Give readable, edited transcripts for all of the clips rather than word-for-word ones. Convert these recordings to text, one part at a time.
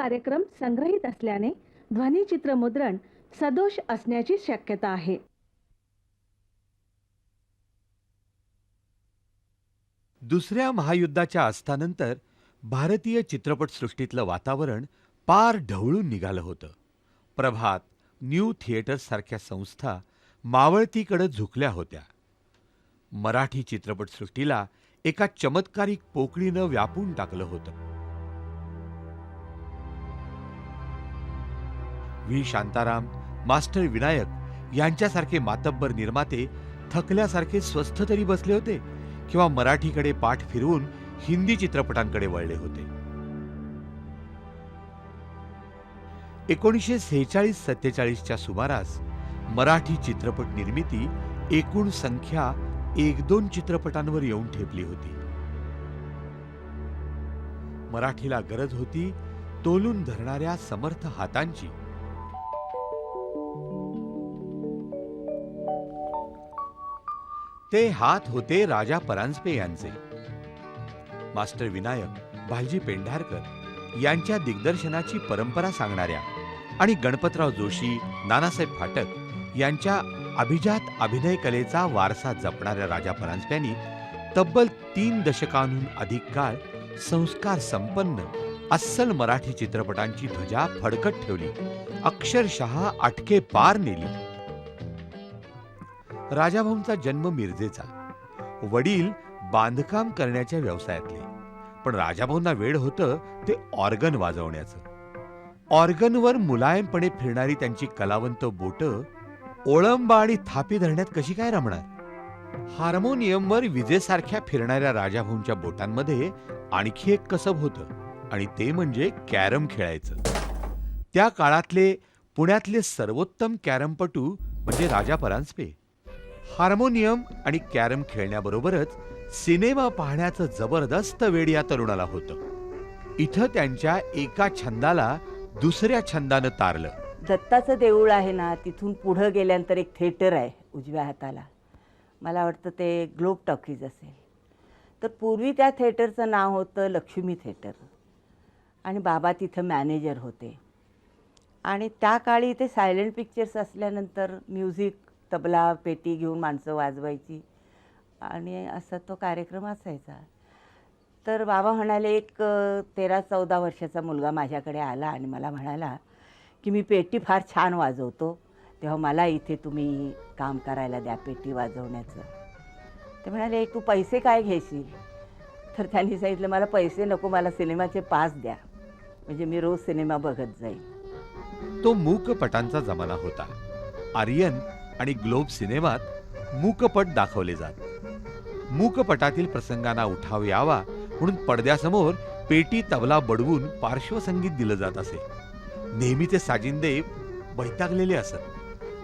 कार्यक्रम संग्रहित असल्याने ध्वनिचित्रमुद्रण सदोष असण्याची शक्यता आहे. दुसऱ्या महायुद्धाच्या अस्तानंतर भारतीय चित्रपटसृष्टीतलं वातावरण पार ढवळून निघालं होतं. प्रभात, न्यू थिएटर्स सारख्या संस्था मावळतीकडे झुकल्या होत्या. मराठी चित्रपटसृष्टीला एका चमत्कारिक पोकळीनं व्यापून टाकलं होतं. व्ही शांताराम, मास्टर विनायक यांच्यासारखे मातब्बर निर्माते थकल्यासारखे स्वस्थ तरी बसले होते किंवा मराठीकडे पाठ फिरवून हिंदी चित्रपटांकडे वळले होते. 1946-47च्या सुमारास मराठी चित्रपट निर्मिती एकूण संख्या 1-2 चित्रपटांवर येऊन ठेपली होती. मराठीला गरज होती तोलून धरणाऱ्या समर्थ हातांची. ते हात होते राजा परांजपे यांचे. मास्टर विनायक, भालजी पेंढारकर यांच्या दिग्दर्शनाची परंपरा सांगणाऱ्या आणि गणपतराव जोशी, नानासाहेब फाटक यांच्या अभिजात अभिनय कलेचा वारसा जपणाऱ्या राजा परांजप्यांनी तब्बल 3 दशकांहून अधिक काळ संस्कार संपन्न अस्सल मराठी चित्रपटांची ध्वजा फडकत ठेवली, अक्षरशः अटके पार नेली. राजाभाऊंचा जन्म मिरजेचा. वडील बांधकाम करण्याच्या व्यवसायातले, पण राजाभाऊंना वेड होतं ते ऑर्गन वाजवण्याचं. ऑर्गनवर मुलायमपणे फिरणारी त्यांची कलावंत बोटं ओळंबा आणि थापी धरण्यात कशी काय रमणार? हार्मोनियमवर विजेसारख्या फिरणाऱ्या राजाभाऊंच्या बोटांमध्ये आणखी एक कसब होतं आणि ते म्हणजे कॅरम खेळायचं. त्या काळातले पुण्यातले सर्वोत्तम कॅरमपटू म्हणजे राजा परांजपे. हार्मोनियम आणि कॅरम खेळण्याबरोबरच सिनेमा पाहण्याचं जबरदस्त वेड या तरुणाला होतं. इथं त्यांच्या एका छंदाला दुसऱ्या छंदानं तारलं. दत्ताचं देऊळ आहे ना, तिथून पुढं गेल्यानंतर एक थिएटर आहे उजव्या हाताला. मला वाटतं ते ग्लोब टॉकीज असेल. तर पूर्वी त्या थिएटरचं नाव होतं लक्ष्मी थिएटर आणि बाबा तिथं मॅनेजर होते. आणि त्या काळी ते सायलेंट पिक्चर्स असल्यानंतर म्युझिक, तबला, पेटी घेऊन माणसं वाजवायची आणि असा तो कार्यक्रम असायचा. तर बाबा म्हणाले, एक 13-14 वर्षाचा मुलगा माझ्याकडे आला आणि मला म्हणाला की मी पेटी फार छान वाजवतो, तेव्हा मला इथे तुम्ही काम करायला द्या पेटी वाजवण्याचं. ते म्हणाले, तू पैसे काय घेशील? तर त्यांनी सांगितलं, मला पैसे नको, मला सिनेमाचे पास द्या, म्हणजे मी रोज सिनेमा बघत जाईल. तो मूकपटांचा जमाना होता. आर्यन आणि ग्लोब सिनेमात मूकपट दाखवले जात. मूकपटातील प्रसंगांना उठाव यावा म्हणून पडद्यासमोर पेटी, तबला बडवून पार्श्वसंगीत दिलं जात असे. नेहमीचे साजिंदे वैतागलेले असत.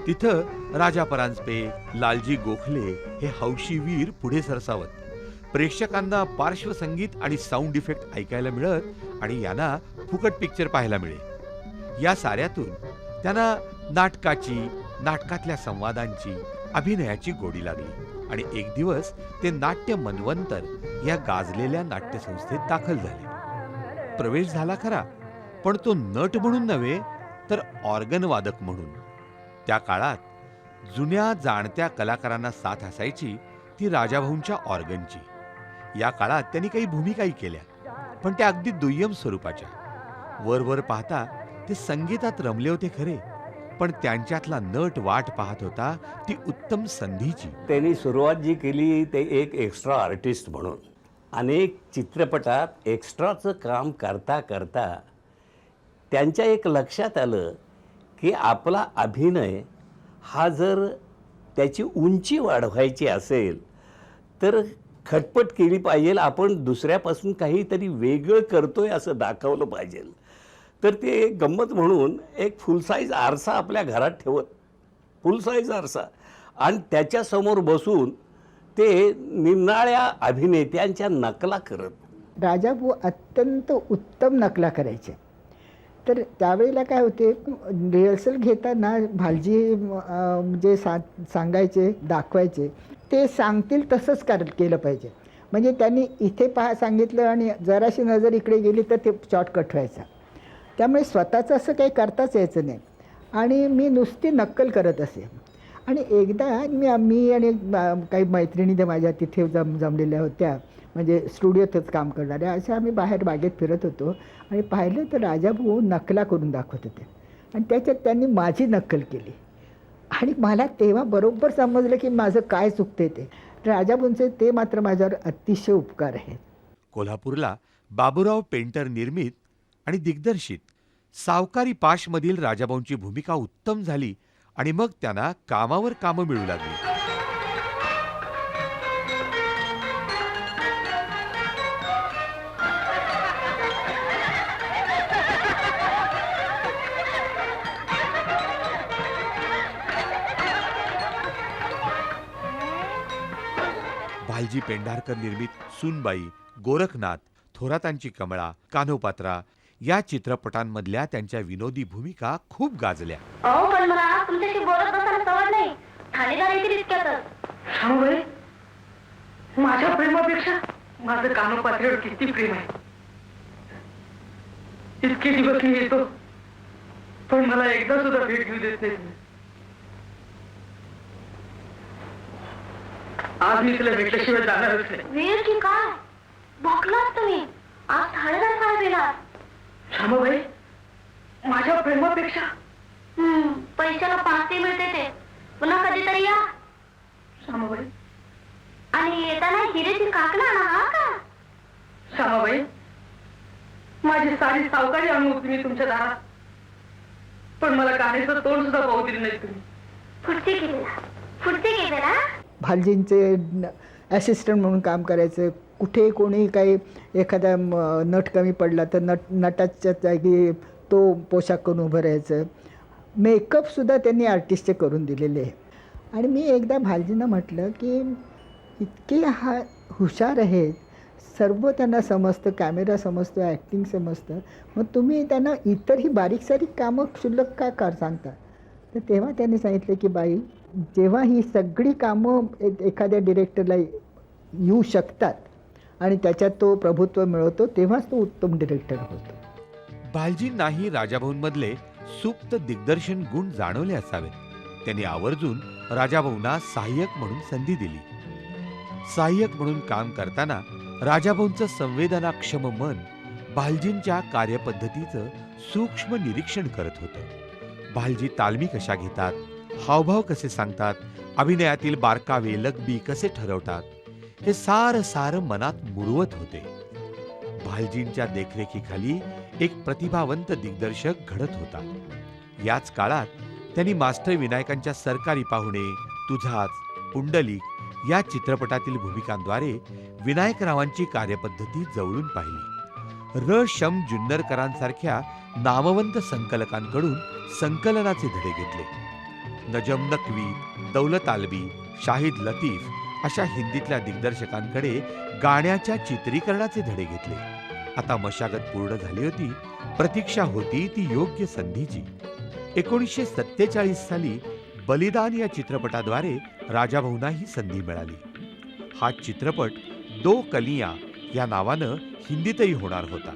तिथं राजा परांजपे, लालजी गोखले हे हौशी वीर पुढे सरसावत. प्रेक्षकांना पार्श्वसंगीत आणि साऊंड इफेक्ट ऐकायला मिळत आणि यांना फुकट पिक्चर पाहायला मिळे. या साऱ्यातून त्यांना नाटकाची, नाटकातल्या संवादांची, अभिनयाची गोडी लागली आणि एक दिवस ते नाट्य मनवंतर या गाजलेल्या नाट्यसंस्थेत दाखल झाले. प्रवेश झाला खरा, पण तो नट म्हणून नव्हे तर ऑर्गन वादक म्हणून. त्या काळात जुन्या जाणत्या कलाकारांना साथ असायची ती राजाभाऊंच्या ऑर्गनची. या काळात त्यांनी काही भूमिकाही केल्या, पण त्या अगदी दुय्यम स्वरूपाच्या. वरवर पाहता ते संगीतात रमले होते खरे, पण त्यांच्यातला नट वाट पाहत होता ती उत्तम संधीची. त्यांनी सुरुवात जी केली ते एक एक्स्ट्रा आर्टिस्ट म्हणून. अनेक चित्रपटात एक्स्ट्राचं काम करता करता त्यांच्या एक लक्षात आलं की आपला अभिनय हा जर त्याची उंची वाढवायची असेल तर खटपट केली पाहिजे, आपण दुसऱ्यापासून काहीतरी वेगळं करतोय असं दाखवलं पाहिजे. तर ते गंमत म्हणून एक फुल साईज आरसा आपल्या घरात ठेवत, फुल साईज आरसा, आणि त्याच्यासमोर बसून ते निनाळ्या अभिनेत्यांच्या नकला करत. राजाभाऊ अत्यंत उत्तम नकला करायचे. तर त्यावेळेला काय होते, रिहर्सल घेताना भालजी जे सांगायचे, दाखवायचे, ते सांगतील तसंच केलं पाहिजे. म्हणजे त्यांनी इथे सांगितलं आणि जराशी नजर इकडे गेली तर ते शॉर्टकट व्हायचा. त्यामुळे स्वतःचं असं काही करताच यायचं नाही आणि मी नुसती नक्कल करत असे. आणि एकदा मी आणि काही मैत्रिणी त्या माझ्या तिथे जमलेल्या होत्या, म्हणजे स्टुडिओतच काम करणाऱ्या, अशा आम्ही बाहेर बागेत फिरत होतो आणि पाहिलं तर राजाभाऊ नकला करून दाखवत होते आणि त्याच्यात त्यांनी माझी नक्कल केली. आणि मला तेव्हा बरोबर समजलं की माझं काय चुकते ते. राजाभाऊंचे ते मात्र माझ्यावर अतिशय उपकार आहेत. कोल्हापूरला बाबूराव पेंटर निर्मित आणि दिग्दर्शित सावकारी पाशमधील राजाभाऊंची भूमिका उत्तम झाली आणि मग त्यांना कामावर कामं मिळू लागली. भालजी पेंढारकर निर्मित सूनबाई, गोरखनाथ, थोरातांची कमळा, कान्होपात्रा या चित्रपटांमधल्या त्यांच्या विनोदी भूमिका खूप गाजल्या. अहो पण मला तुमच्याशी बोलत बसायला सवड नाही. ठाणेदार येतील इतक्यातच. शामबाई, माझ्या प्रेमापेक्षा माझं कानोपात्र्यावर किती प्रेम आहे. इतके दिवस मी येतो पण मला एकदा सुद्धा भेट घेऊ देत नाही. आज मी तुला भेटल्याशिवाय जाणारच नाही. वीर की काय भोकलात तुम्ही. आज ठाणेदार काय दिला. शामबाई, माझ्या प्रेमापेक्षा पैशाला पाचते मिळते ते. पुन्हा कधीतरी या. शामबाई, आणि येताना हिरेची काकणं आणा हा का. शामाबाई, माझी सारी सावकारी आणून होती मी तुमच्या दारात, पण मला कानेचं तोंड सुद्धा पाहू दिलं नाही तुम्ही. पुढचे गेलेला. भालजींचे ॲसिस्टंट म्हणून काम करायचं. कुठे कोणी काही एखादा नट कमी पडला तर नटाच्या जागी तो पोशाख करून उभं राहायचं. मेकअपसुद्धा त्यांनी आर्टिस्टचे करून दिलेले आहे. आणि मी एकदा भालजींना म्हटलं की इतके हुशार आहेत, सर्व त्यांना समजतं, कॅमेरा समजतो, ॲक्टिंग समजतं, मग तुम्ही त्यांना इतरही बारीक सारीक कामं क्षुल्लक का सांगता. तर तेव्हा त्यांनी सांगितलं की बाई, जेव्हा ही सगळी कामं एखाद्या डिरेक्टरला येऊ शकतात आणि त्याच्यात तो प्रभुत्व मिळवतो, तेव्हाच तो उत्तम डिरेक्टर होतो. भालजींनाही राजाभाऊंमधले सुप्त दिग्दर्शन गुण जाणवले असावेत. त्यांनी आवर्जून राजाभाऊंना सहाय्यक म्हणून संधी दिली. सहाय्यक म्हणून काम करताना राजाभाऊंचं संवेदनाक्षम मन भालजींच्या कार्यपद्धतीचं सूक्ष्म निरीक्षण करत होतं. भालजी तालमी कशा घेतात, हावभाव कसे सांगतात, अभिनयातील बारकावे लकबी कसे ठरवतात, हे सारं मनात मुरवत होते. भालजींच्या देखरेखीखाली एक प्रतिभावंत दिग्दर्शक घडत होता. याच काळात त्यांनी मास्टर विनायकांच्या सरकारी पाहुणे, तुझाच, पुंडलिक या चित्रपटातील भूमिकांद्वारे विनायकरावांची कार्यपद्धती जवळून पाहिली. र. शम जुन्नरकरांसारख्या नामवंत संकलकांकडून संकलनाचे धडे घेतले. नजम नक्वी, दौलत आलवी, शाहिद लतीफ अशा हिंदीतल्या दिग्दर्शकांकडे गाण्याच्या चित्रीकरणाचे धडे घेतले. आता मशागत पूर्ण झाली होती. प्रतीक्षा होती ती योग्य संधीची. 1947 साली बलिदान या चित्रपटाद्वारे राजाभाऊंना ही संधी मिळाली. हा चित्रपट दो कलियां या नावानं हिंदीतही होणार होता.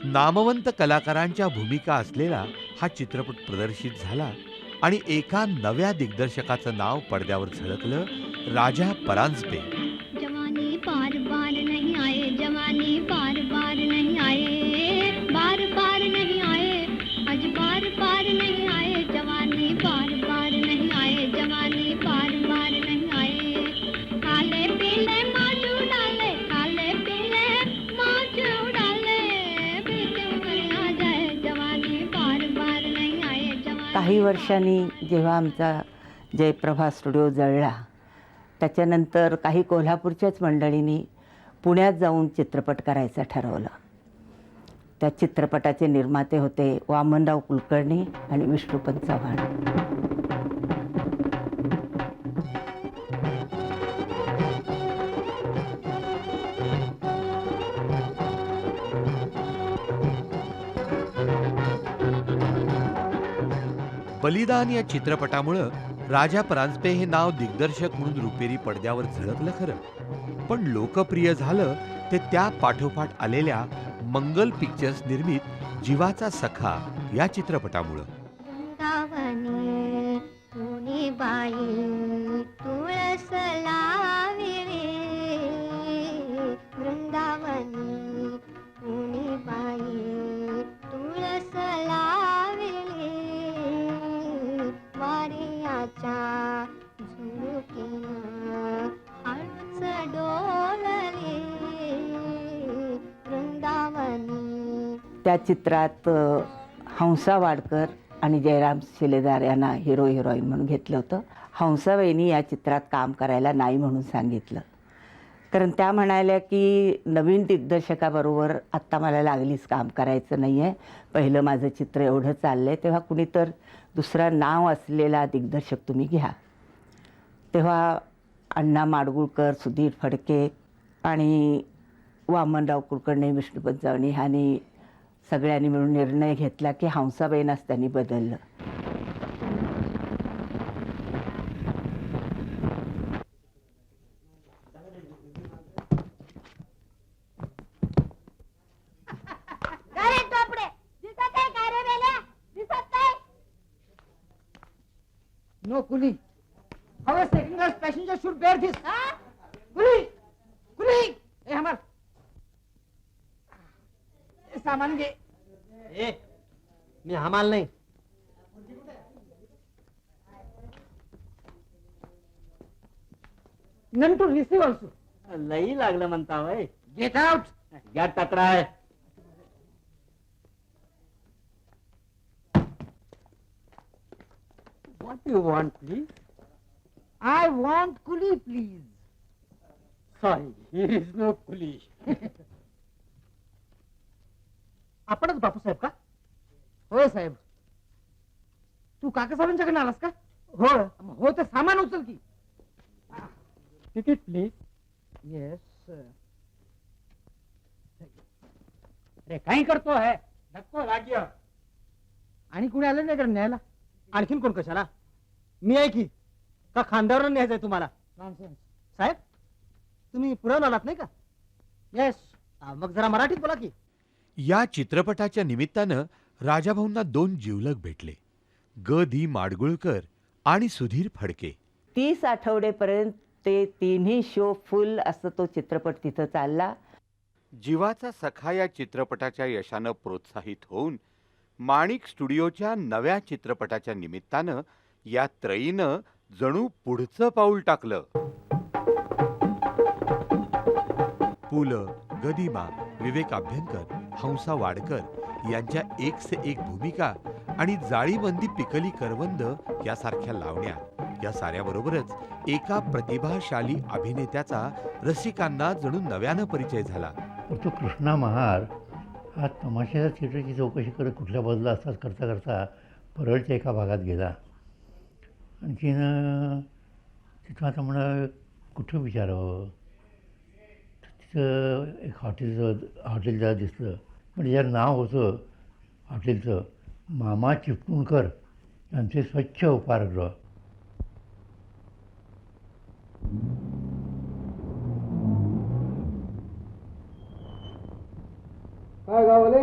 नामवंत कलाकारांच्या भूमिका असलेला हा चित्रपट प्रदर्शित झाला आणि एका नव्या दिग्दर्शकाचं नाव पडद्यावर झळकलं, राजा परांजपे. जवानी पार बार नहीं आए, जवानी पार बार नहीं आए, बार बार नहीं आए, आज बार बार नहीं आए, जवानी पार बार नहीं आए, जवानी पार बार नहीं आए. खाले पीले मौज उड़ाले, खाले पीले मौज उड़ाले, बीच उमर आ जाए, जवानी पार बार नहीं आए, जवानी. काही वर्षांनी जेव्हा आमचा जयप्रभा स्टुडिओ जळला, त्याच्यानंतर काही कोल्हापूरच्याच मंडळींनी पुण्यात जाऊन चित्रपट करायचं ठरवलं. त्या चित्रपटाचे निर्माते होते वामनराव कुलकर्णी आणि विष्णुपंत चव्हाण. बलिदान या चित्रपटामुळं राजा परांजपे हे नाव दिग्दर्शक म्हणून रुपेरी पडद्यावर झळकलं खरं, पण लोकप्रिय झालं ते त्या पाठोपाठ आलेल्या मंगल पिक्चर्स निर्मित जीवाचा सखा या चित्रपटामुळं. वृंदावनी तुनी बाई तुळस लाविले, वृंदावनी तुनी बाई तुळस लाविले, वारियाच्या झुळुकीनं हळूच डोलले, वृंदावनी. त्या चित्रात हंसा वाडकर आणि जयराम शिलेदार यांना हिरो हिरोईन म्हणून घेतलं होतं. हंसाबाईंनी या चित्रात काम करायला नाही म्हणून सांगितलं, कारण त्या म्हणाल्या की नवीन दिग्दर्शकाबरोबर आत्ता मला लागलीच काम करायचं नाही आहे, पहिलं माझं चित्र एवढं चाललं आहे, तेव्हा कुणी तर दुसरा नाव असलेला दिग्दर्शक तुम्ही घ्या. तेव्हा अण्णा माडगुळकर, सुधीर फडके आणि वामनराव कुलकर्णी, विष्णू पंचावणी ह्यांनी सगळ्यांनी मिळून निर्णय घेतला की हंसाबाईंनाच त्यांनी बदललं. No coolie. Our second class passenger should bear this. Coolie, coolie. ए हमार सामान घे. मी हमाल नाही. None to receive also. लई लागलं म्हणता वय. Get out. घ्या तक्रार. What do you want, please? I want Coolie, please. Sorry, here is no kuli. आपणच बापूसाहेब का? होय साहेब. तू काका साहेबांच्याकडे आलास का? हो. हो तर सामान उचल की. Ticket, please. येस. अरे काही करतो है धक्को लाग्य. आणि कुणी आलं नाही का न्यायला? आणखीन कोण कशाला? मी आहे की का खांद्यावर न्यायचंय तुम्हाला? नॉनसेन्स. साहेब तुम्ही पुण्याहून आलात नाही का? येस. मग जरा मराठीत बोला की. या चित्रपटाच्या निमित्तानं राजाभाऊंना 2 जिवलग भेटले, ग दी माडगुळकर आणि सुधीर फडके. 30 आठवडेपर्यंत ते तिन्ही शो फुल असं तो चित्रपट तिथं चालला. जीवाचा सखा या चित्रपटाच्या यशानं प्रोत्साहित होऊन माणिक स्टुडिओच्या नव्या चित्रपटाच्या निमित्तानं या त्रयीनं जणू पुढचं पाऊल टाकलं. पु ल, गदिमा, विवेक अभ्यंकर, हंसा वाडकर यांच्या एक से एक भूमिका आणि जाळीबंदी पिकली करवंद यासारख्या लावण्या या साऱ्याबरोबरच एका प्रतिभाशाली अभिनेत्याचा रसिकांना जणू नव्यानं परिचय झाला. तो कृष्णा महार हा तमाशाच्या थिएटरची चौकशी करत कुठल्या बाजूला असताच करता करता परळच्या एका भागात गेला. आणखीन तिथं आता म्हणा कुठं विचारावं, तिथं एक हॉटेल जरा दिसलं, पण ज्याचं नाव होतं हॉटेलचं मामा चिपटूणकर यांचे स्वच्छ उपाहारगृह. काय गावले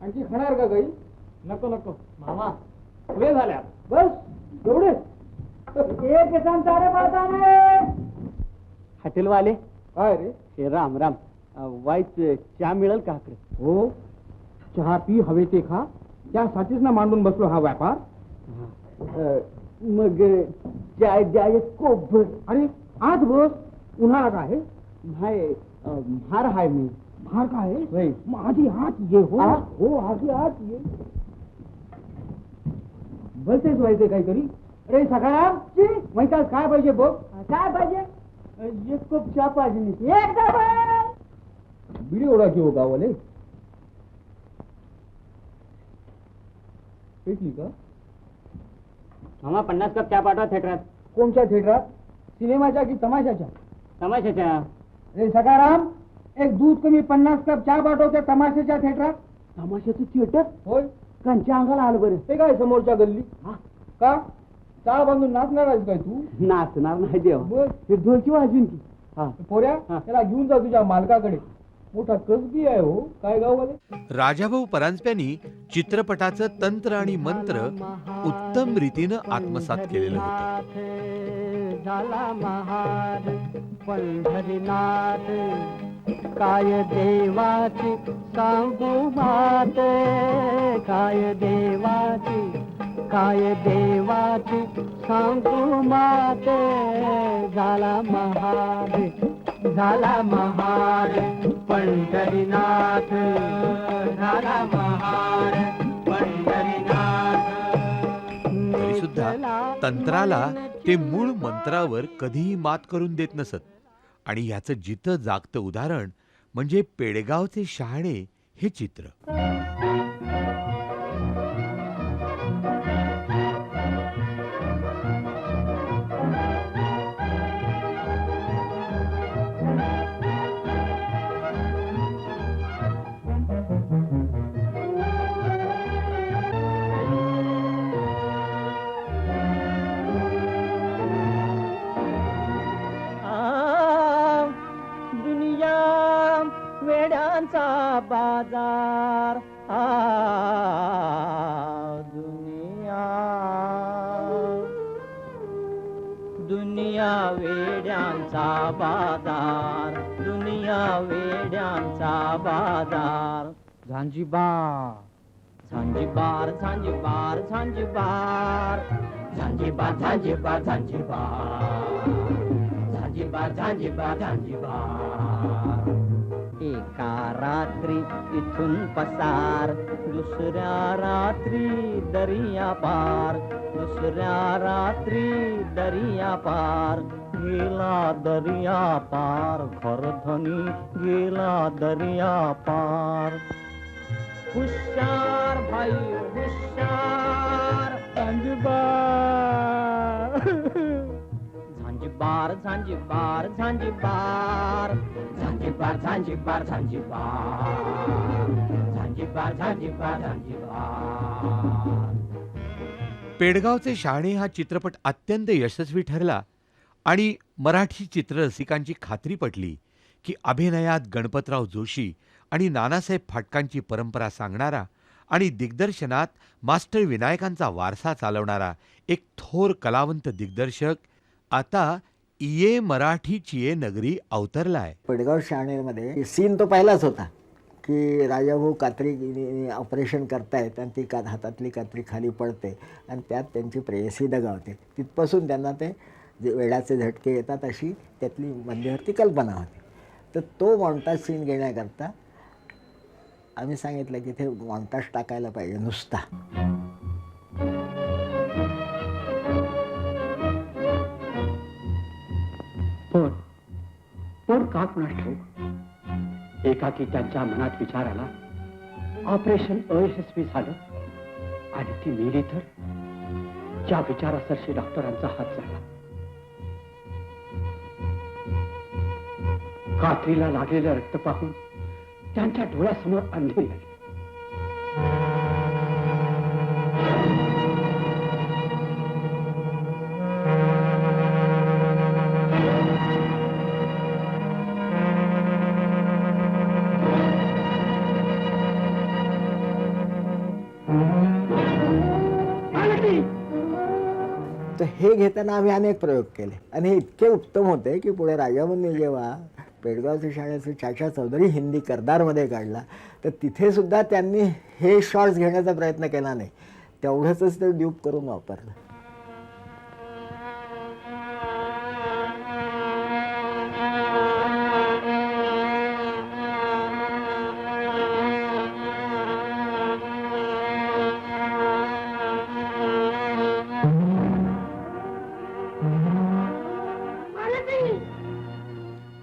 आणखी खाणार का काही? नको नको मामा पुढे झाल्या बस एवढे. हॉटेलवाले काय रे? हे राम राम वाईट चहा मिळेल का? हो चहा पी, हवे ते खा, त्यासाठीच ना मांडून बसलो हा व्यापार. मग चाय द्या एक कोप. अरे आज बस उन्हाळा का आहे? म्हार हाय मी. म्हार का आहे? मग आधी आत ये. हो आधी आत ये. बसतेच व्हायचे काहीतरी. अरे सकाळ माहिती काय पाहिजे बघ. काय पाहिजे? एक कप चहा पाहिजे. बिडी ओढा घेऊ गावाले. पेटली का? मामा 50 कप चहा पाठवा थिएटरात. कोणत्या थिएटरात? सिनेमाच्या की तमाशाच्या? तमाशाच्या. रे सकाराम एक दूध कमी 50 कप चहा पाठवते तमाशाच्या थिएटरात. तमाशाचं थिएटर? होय. कांच्या अंगाला आलं बरं. ते काय समोरच्या गल्ली? का चाळ बांधून नाचणार आहेस काय तू? नाचणार नाही देव. हे ढोलकी वाजून की. पोऱ्या त्याला घेऊन जा तुझ्या मालकाकडे. मोठा कसबी आहे हो. काय गाववाले? राजाभाऊ परांजप्यांनी चित्रपटाचं तंत्र आणि मंत्र उत्तम रीतीनं आत्मसात केलेलं होतं. झाला महार पंढरीनाथ, काय देवाची सांगू मात, काय देवाची सांगू मात. झाला महार पंढरीनाथ, झाला महार पंढरीनाथ. तरी सुद्धा तंत्राला ते मूळ मंत्रावर कधीही मात करून देत नसत. आणि याचं जिथं जागतं उदाहरण म्हणजे पेडगावचे शहाणे हे चित्र. वेड्यांचा बाजार, दुनिया वेड्यांचा बाजार, दुनिया वेड्यांचा बाजार. झांजिबार झांजिबार झांजिबार झांजिबार झांजिबार झांजिबार झांजिबार झांजिबार झांजिबार. एका रात्री इथून पसार, दुसऱ्या रात्री दरिया पार, दुसऱ्या रात्री दरिया पार. गेला दरिया पार घरधनी, गेला दरिया पार. हुशार भाई हुशार, झांजिबार झांजिबार झांजिबार झांजिबार झांजिबार झांजिबार झांजिबार झांजिबार झांजिबार. पेडगावचे शहाणे हा चित्रपट अत्यंत यशस्वी ठरला आणि मराठी चित्ररसिकांची खात्री पटली की अभिनयात गणपतराव जोशी आणि नानासाहेब फाटकांची परंपरा सांगणारा आणि दिग्दर्शनात मास्टर विनायकांचा वारसा चालवणारा एक थोर कलावंत दिग्दर्शक आता इये मराठीची ये नगरी अवतरलाय. पेडगाव शहाणेमध्ये सीन तो पहिलाच होता की राजाभाऊ कात्री ऑपरेशन करतायत आणि ती हातातली कात्री खाली पडते आणि त्यात त्यांची प्रेयसी दगावते. तिथपासून त्यांना ते वेडाचे झटके येतात अशी त्यातली मध्यवर्ती कल्पना होती. तर तो मॉन्टाज सीन घेण्याकरता आम्ही सांगितलं की ते मॉन्टाज टाकायला पाहिजे नुसता. पण का कुणास ठाऊक एकाकी त्यांच्या मनात विचार आला, ऑपरेशन अयशस्वी झालं आणि ती मेली तर. ज्या विचारासरशी डॉक्टरांचा हात झाला. कात्रीला लागलेलं रक्त पाहून त्यांच्या डोळ्यासमोर अंधेरी आली. तर हे घेताना आम्ही अनेक प्रयोग केले आणि हे इतके उत्तम होते की पुढे राजाभाऊंनी जेव्हा पेडगावच्या शाळेचं चाचा चौधरी हिंदी करदारमध्ये काढला तर तिथे सुद्धा त्यांनी हे शॉर्ट्स घेण्याचा प्रयत्न केला नाही. तेवढंच ते ड्यूप करून वापरलं.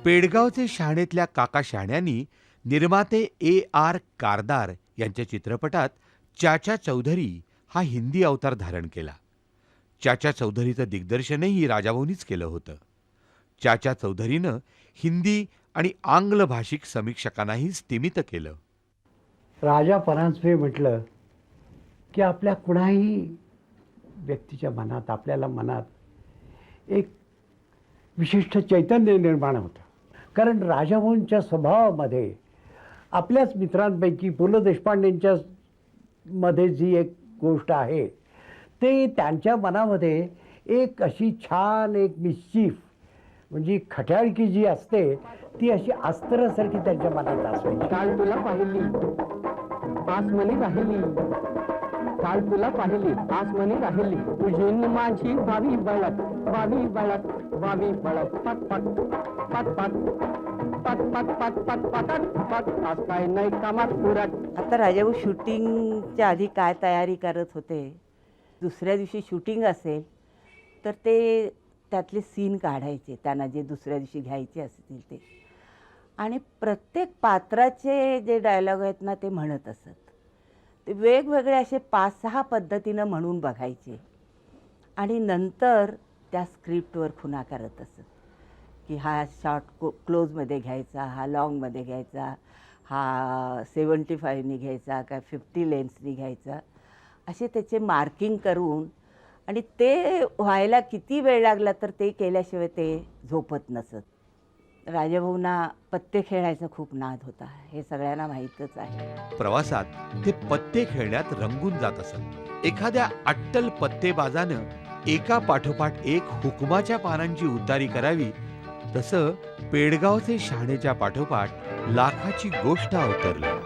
पेडगावचे शहाणेतल्या काका शहाण्यांनी निर्माते A.R. कारदार यांच्या चित्रपटात चाचा चौधरी हा हिंदी अवतार धारण केला. चाचा चौधरीचं दिग्दर्शनही राजाभाऊंनीच केलं होतं. चाचा चौधरीनं हिंदी आणि आंग्ल भाषिक समीक्षकांनाही स्तिमित केलं. राजा परांजपे म्हटलं की आपल्या कुणाही व्यक्तीच्या मनात, आपल्याला मनात एक विशिष्ट चैतन्य निर्माण होतं. कारण राजाभाऊंच्या स्वभावामध्ये आपल्याच मित्रांपैकी पु ल देशपांडेंच्या मध्ये जी एक गोष्ट आहे ते त्यांच्या मनामध्ये एक अशी छान एक मिस्चिफ म्हणजे खट्याळकी जी असते ती अशी अस्त्रासारखी त्यांच्या मनात असायची. काल तुला पाहिली आज मनी राहिली, काल तुला पाहिली आज मनी राहिली, तुझी न माझी व्हावी बळत व्हावी बळत व्हावी बळत पट पट पट पट पट पट पट पट पटट पट आज काय नाही कामात उरट. आता राजाभाऊ शूटिंगच्या आधी काय तयारी करत होते, दुसऱ्या दिवशी शूटिंग असेल तर ते त्यातले सीन काढायचे त्यांना जे दुसऱ्या दिवशी घ्यायचे असतील ते, आणि प्रत्येक पात्राचे जे डायलॉग आहेत ना ते म्हणत असत. ते वेगवेगळे असे 5-6 पद्धतीनं म्हणून बघायचे आणि नंतर त्या स्क्रिप्टवर खुणा करत असत की हा शॉर्ट क्लोजमध्ये घ्यायचा, हा लॉंगमध्ये घ्यायचा, हा 75नी घ्यायचा का 50 लेन्सनी घ्यायचा, असे त्याचे मार्किंग करून, आणि ते व्हायला किती वेळ लागला तर ते केल्याशिवाय ते झोपत नसत. राजाभाऊंना पत्ते खेळायचा खूप नाद होता, हे सगळ्यांना माहीतच आहे. प्रवासात ते पत्ते खेळण्यात रंगून जात असत. एखाद्या अट्टल पत्तेबाजानं एका पाठोपाठ एक हुकुमाच्या पानांची उतारी करावी, तसं पेडगावचे शहाणेच्या पाठोपाठ लाखाची गोष्ट अवतरली.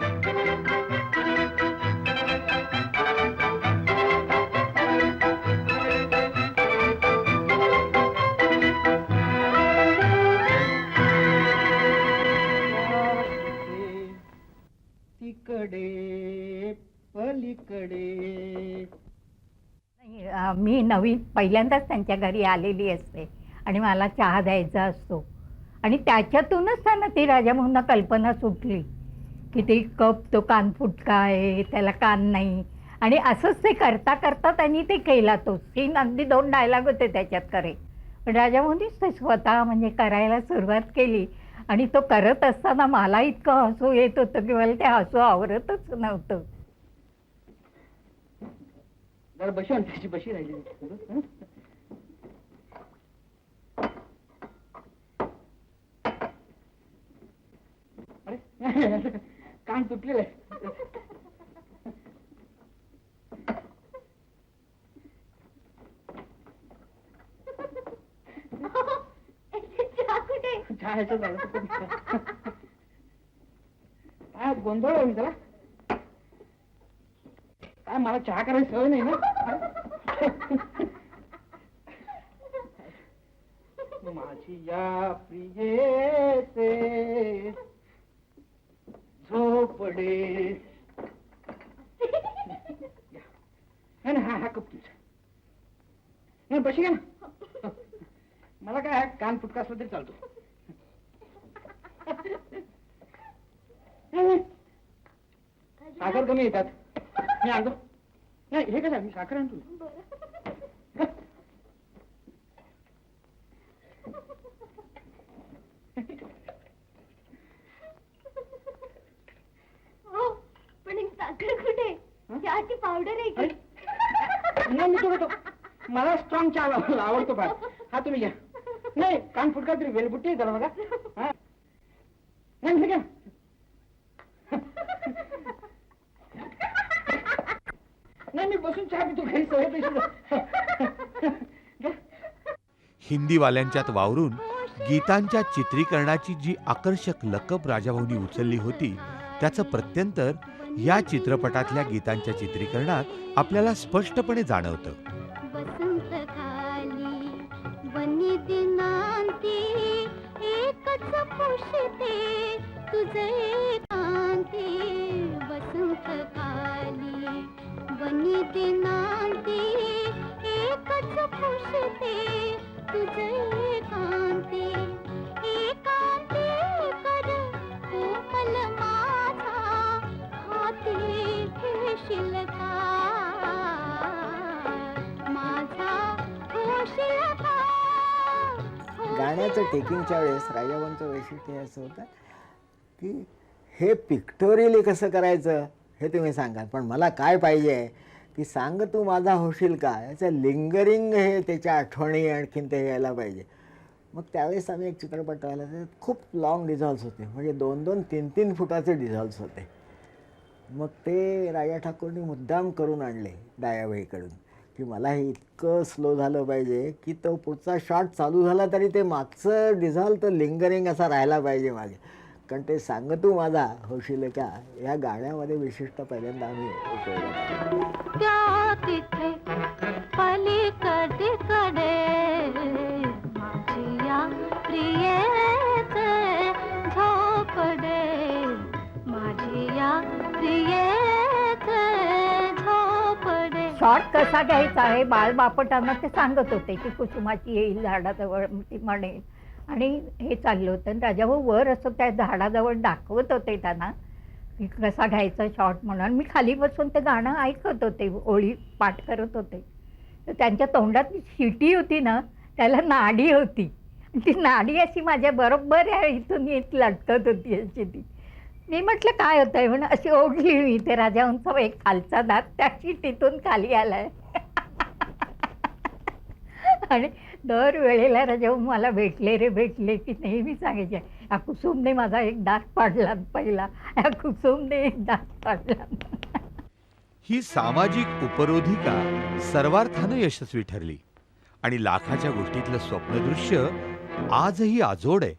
तिकडे पलीकडे. मी पहिल्यांदाच त्यांच्या घरी आलेली असते आणि मला चहा द्यायचा असतो, आणि त्याच्यातूनच त्यांना ती राजाभाऊंना कल्पना सुटली की ते कप तो कान फुटका आहे, त्याला कान नाही, आणि असंच ते करता करता त्यांनी ते केला. तो सीन अगदी 2 डायलॉग होते त्याच्यात करे, पण राजाभाऊंनीच ते स्वतः म्हणजे करायला सुरुवात केली. आणि तो करत असताना मला इतकं हसू येत होतं की मला ते हसू आवरतच नव्हतं. जरा बशी आणि त्याची बशी राहिली. अरे कान तुटलेलं आहे. काय गोंधळ आहे त्याला, काय मला चहा करायची सवय नाही ना. माझी या प्रियेचे झोपडे. हा कप तुझा नाही, बशी घ्या ना. मला काय कान फुटका असला तरी चालतो. साखर कमी येतात, मी आणतो. नाही हे कसं, मी साखर आणतो. पण साखर कुठे, चहाची पावडर आहे की? नाही मी तो मला स्ट्रॉंग चहा आवडतो फार. हा तुम्ही घ्या. नाही कान फुटका तरी वेलबुट्टी आहे त्याला बघा. हा नाही घ्या. नाही मी बसून चहा पितो, घरी सवय. हिंदीवाल्यांच्यात वावरून गीतांच्या चित्रीकरणाची जी आकर्षक लकब राजाभाऊंनी उचलली होती, त्याचं प्रत्यंतर या चित्रपटातल्या गीतांच्या चित्रीकरणात आपल्याला स्पष्टपणे जाणवतं. वसंत खाली बनी दिनांती एकच पुष्टे तुझे कांती. वसंत खाली बनी दिनांती एकच पुष्टे तुझे कांती. एकांती कर कोमल माझा हाती घेशील का, माझा होशील का. गाण्याचं टेकिंगच्या वेळेस राजाभाऊंचं वैशिष्ट्य असं होतं की हे पिक्टोरियली कसं करायचं हे तुम्ही सांगा, पण मला काय पाहिजे आहे की सांग तू माझा होशील का, याचं लिंगरिंग हे त्याच्या आठवणी आणखीन ते यायला पाहिजे. मग त्यावेळेस आम्ही एक चित्रपट पाहिला, तर खूप लॉंग डिझॉल्व्स होते, म्हणजे 2-2, 3-3 फुटाचे डिझॉल्व्स होते. मग ते राजा ठाकूरनी मुद्दाम करून आणले दयाबाईकडून, की मला हे इतकं स्लो झालं पाहिजे की तो पुढचा शॉट चालू झाला तरी ते मागचं डिझॉल्व तर लिंगरिंग असा राहायला पाहिजे मागे. कारण ते सांग तू माझा होशील का या गाण्यामध्ये विशिष्ट पहिल्यांदा आम्ही उपयोगात त्या तिथे पलीकडे माझी या प्रियेचे झोपडे, माझी या प्रियेचे झोपडे. शॉर्ट कसा घ्यायचा आहे बाळबापटांना ते सांगत होते की कुसुमाची येईल झाडाजवळ ती म्हणेल, आणि हे चाललं होतं. आणि राजाभाऊ वर असं त्या झाडाजवळ दाखवत होते त्यांना की कसा घ्यायचा शॉर्ट म्हणून. मी खाली बसून ते गाणं ऐकत होते, ओळी पाठ करत होते. तर त्यांच्या तोंडात शिटी होती ना, त्याला नाडी होती, आणि ती नाडी अशी माझ्या बरोबर इथून येत लटकत होती अशी ती. मी म्हटलं काय होतं आहे म्हणून अशी ओढली मी. ते राजाभाऊंचा एक खालचा दात त्या शिटीतून खाली आलाय. आणि दर वेळेला राजाभाऊ मला भेटले रे भेटले की नेहमी सांगायचे, या कुसुमने माझा एक दात पाडला पहिला, या कुसुमने एक दात पाडला. ही सामाजिक उपरोधिका सर्वार्थानं यशस्वी ठरली आणि लाखाच्या गोष्टीतलं स्वप्नदृश्य आजही आजोड आहे.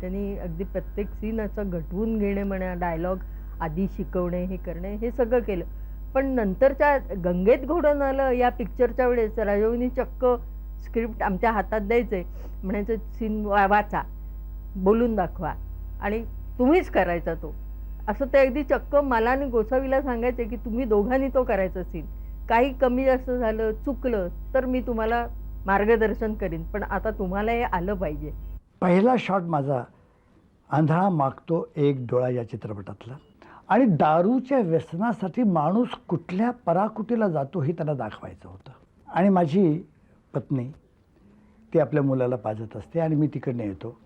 त्यांनी अगदी प्रत्येक सीन असं घटवून घेणे म्हणा, डायलॉग आधी शिकवणे, हे करणे, हे सगळं केलं. पण नंतरच्या गंगेत घोडं आलं या पिक्चरच्या वेळेस राजाभाऊंनी चक्क स्क्रिप्ट आमच्या हातात द्यायचे, म्हणायचं सीन वाचा, बोलून दाखवा आणि तुम्हीच करायचा तो. असं ते अगदी चक्क मला आणि गोसावीला सांगायचे की तुम्ही दोघांनी तो करायचा सीन. काही कमी जास्त झालं, चुकलं तर मी तुम्हाला मार्गदर्शन करीन, पण आता तुम्हाला हे आलं पाहिजे. पहिला शॉट माझा आंधळा मागतो एक डोळा या चित्रपटातला, आणि दारूच्या व्यसनासाठी माणूस कुठल्या पराकुटीला जातो हे त्यांना दाखवायचं होतं. आणि माझी पत्नी ती आपल्या मुलाला पाजत असते आणि मी तिकडनं येतो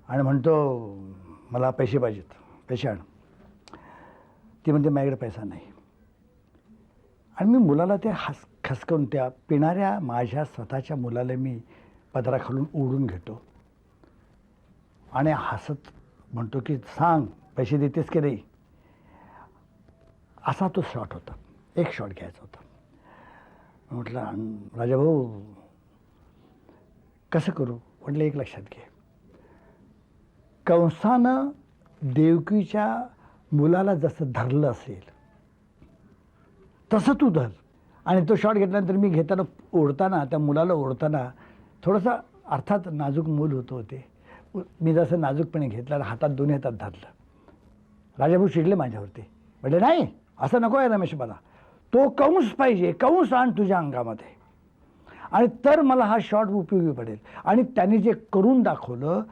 आणि म्हणतो मला पैसे पाहिजेत, पैसे आण. ती म्हणते माझ्याकडे पैसा नाही. आणि मी मुलाला ते खसकवून त्या पिणाऱ्या माझ्या स्वतःच्या मुलाला मी पदराखालून ओढून घेतो आणि हसत म्हणतो की सांग पैसे देतेस की नाही. असा तो शॉट होता, एक शॉट घ्यायचा होता. म्हटलं राजाभाऊ कसं करू. म्हटलं एक लक्षात घे, कंसानं देवकीच्या मुलाला जसं धरलं असेल तसं तू धर. आणि तो शॉट घेतल्यानंतर मी घेताना ओढताना त्या मुलाला ओढताना थोडंसं अर्थात नाजूक मूल होतं ते, मी जसं नाजूकपणे घेतलं आणि हातात दोन्ही हातात धरलं. राजाभाऊ चिडले माझ्यावरती, म्हटले नाही असं नको आहे रमेश, मला तो कंस पाहिजे, कंस आण तुझ्या अंगामध्ये, आणि तर मला हा शॉट उपयोगी पडेल. आणि त्यांनी जे करून दाखवलं,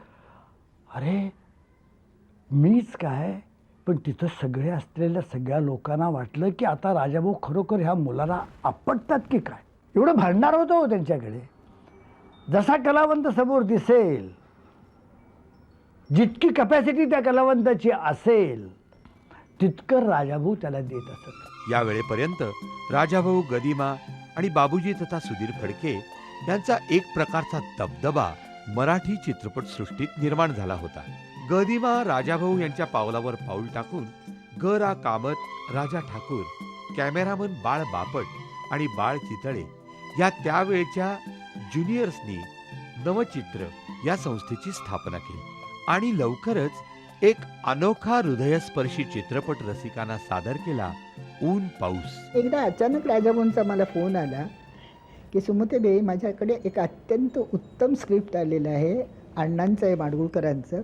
अरे मीच काय, पण तिथं सगळे असलेल्या सगळ्या लोकांना वाटलं की आता राजाभाऊ खरोखर ह्या मुलाला आपटतात की काय. एवढं भांडार होतं हो त्यांच्याकडे. जसा कलावंत समोर दिसेल, जितकी कपॅसिटी त्या कलावंताची असेल, तितकं राजाभाऊ त्याला देत असत. या वेळेपर्यंत राजाभाऊ, गदिमा आणि बाबूजी तथा सुधीर फडके यांचा एक प्रकारचा दबदबा मराठी चित्रपटसृष्टीत निर्माण झाला होता. गदिमा राजाभाऊ यांच्या पावलावर पाऊल टाकून ग रा कामत, राजा ठाकूर, कॅमेरामन बाळ बापट आणि बाळ चितळे या त्यावेळच्या ज्युनियर्सनी नवचित्र या संस्थेची स्थापना केली आणि लवकरच एक अनोखा हृदयस्पर्शी चित्रपट रसिकांना सादर केला, ऊन पाऊस. एकदा अचानक राजाभाऊंचा मला फोन आला की सुमतीबाई, माझ्याकडे एक अत्यंत उत्तम स्क्रिप्ट आलेलं आहे, अण्णांचं आहे, माडगुळकरांचं,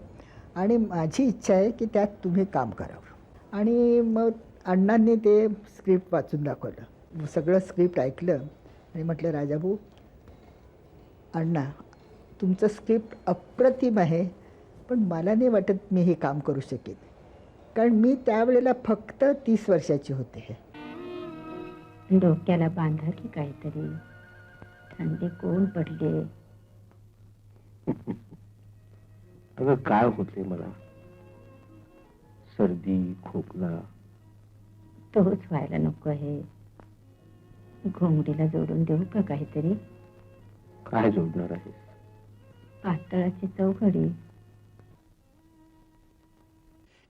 आणि माझी इच्छा आहे की त्यात तुम्ही काम करावं. आणि मग अण्णांनी ते स्क्रिप्ट वाचून दाखवलं, सगळं स्क्रिप्ट ऐकलं आणि म्हटलं, राजाभाऊ, अण्णा, तुमचं स्क्रिप्ट अप्रतिम आहे, पण मला नाही वाटत मी हे काम करू शकेन, कारण मी त्यावेळेला फक्त 30 वर्षाची होते. डोक्याला बांधा की काहीतरी, थंडी कोण पडले. अगं काय होते मला, सर्दी, खोकला. तोच व्हायला नको आहे. घोंगडीला जोडून देऊ का काहीतरी? काय जोडणार आहे? पातळाची चौघडी.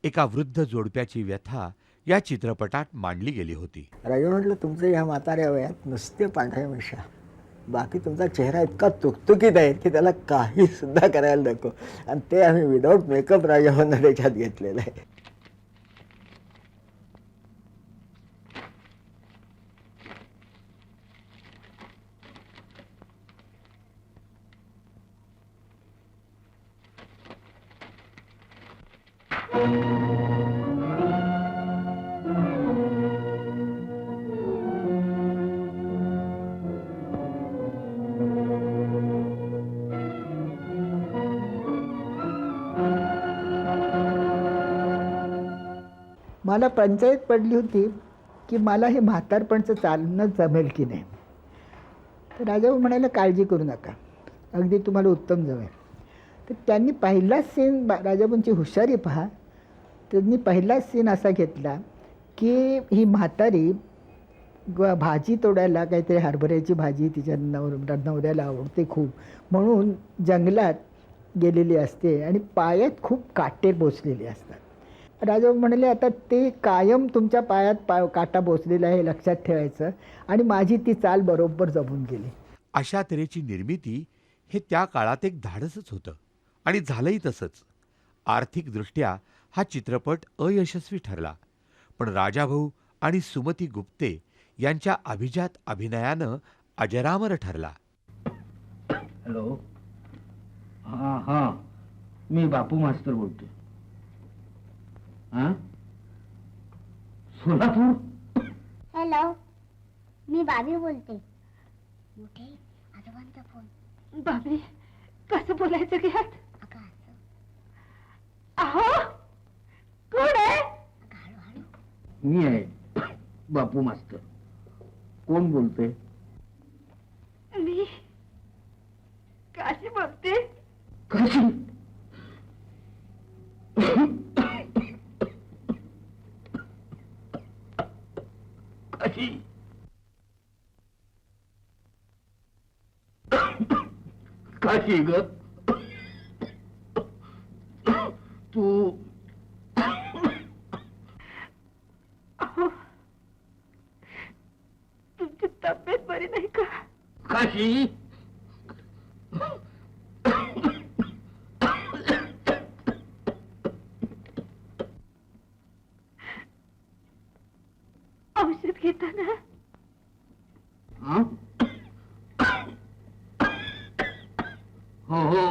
एका वृद्ध जोडप्याची व्यथा या चित्रपटात मांडली गेली होती. राजा म्हटलं, तुमचं ह्या म्हाताऱ्या वयात नुसते पांढऱ्या मिशा, बाकी तुमचा चेहरा इतका तुकतुकीत आहे की त्याला काही सुद्धा करायला नको. आणि ते आम्ही विदाऊट मेकअप राजाभाऊंना त्याच्यात घेतलेलं आहे. मला पंचायत पडली होती की मला हे म्हातारपणचं चालणं जमेल की नाही. तर राजाभाऊ म्हणाले, काळजी करू नका, अगदी तुम्हाला उत्तम जमेल. तर त्यांनी पहिलाच सीन, राजाभाऊंची हुशारी पहा, त्यांनी पहिलाच सीन असा घेतला की ही म्हातारी भाजी तोडायला, काहीतरी हरभऱ्याची भाजी तिच्या नवऱ्याला आवडते खूप म्हणून जंगलात गेलेली असते आणि पायात खूप काटे बोचलेले असतात. राजाभाऊ म्हणाले, आता ते कायम तुमच्या पायात काटा बोचलेला आहे, लक्षात ठेवायचं. आणि माझी ती चाल बरोबर जमून गेली. अशा तऱ्हेची निर्मिती हे त्या काळात एक धाडसच होतं आणि झालंही तसंच. आर्थिकदृष्ट्या हा चित्रपट अयशस्वी ठरला, पण राजाभाऊ आणि सुमती गुप्ते यांच्या अभिजात अभिनयानं अजरामर ठरला. हॅलो, हां हां, मी बापू मास्तर बोलतोय. हां, सोलापूर. हॅलो, मी बाबी बोलते. मोठे आजोबांचा फोन. बाबी, कसं बोलायचं की ह्यात? अगं असं. अहो, कोण आहे? अगं हळूहळू. मी आहे बापू मास्तर. कोण बोलते? मी काशी बोलते. काशी? काशी? काशी ग, तू तुमची तब्येत बरी नाही का? काशी? औषध घेताना हो हो.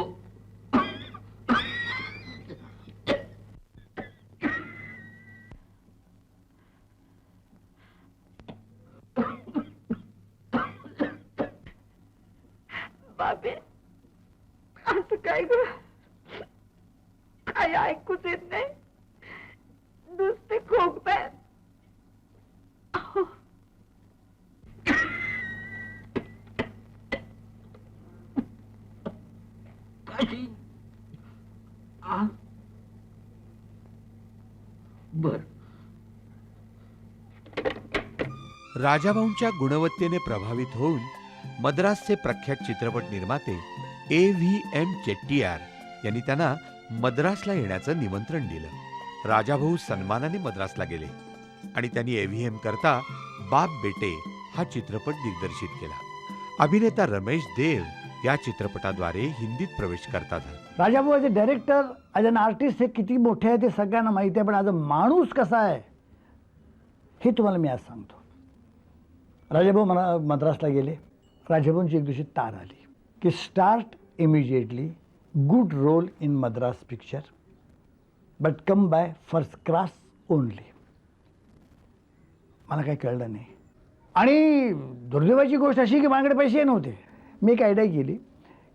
बाबे, असं काय ग? काय ऐकूच येत नाही, नुसते खोकतायत. बर. राजाभाऊंच्या गुणवत्तेने प्रभावित होऊन मद्रासचे प्रख्यात चित्रपट निर्माते AVM चेट्टीयार यांनी त्यांना मद्रासला येण्याचं निमंत्रण दिलं. राजाभाऊ सन्मानाने मद्रासला गेले आणि त्यांनी AVM करता बाप बेटे हा चित्रपट दिग्दर्शित केला. अभिनेता रमेश देव या चित्रपटाद्वारे हिंदीत प्रवेश करता झाला. Rajabhau as a director, as an artist हे किती मोठे आहे ते सगळ्यांना माहिती आहे, पण ॲज अ माणूस कसा आहे हे तुम्हाला मी आज सांगतो. राजाभाऊ मला मद्रासला गेले. राजाभाऊंची एक दिवशी तार आली की start immediately, good role in Madras picture, but come by first class only. मला काही कळलं नाही आणि दुर्दैवाची गोष्ट अशी की माझ्याकडे पैसे नव्हते. मी एक आयडिया केली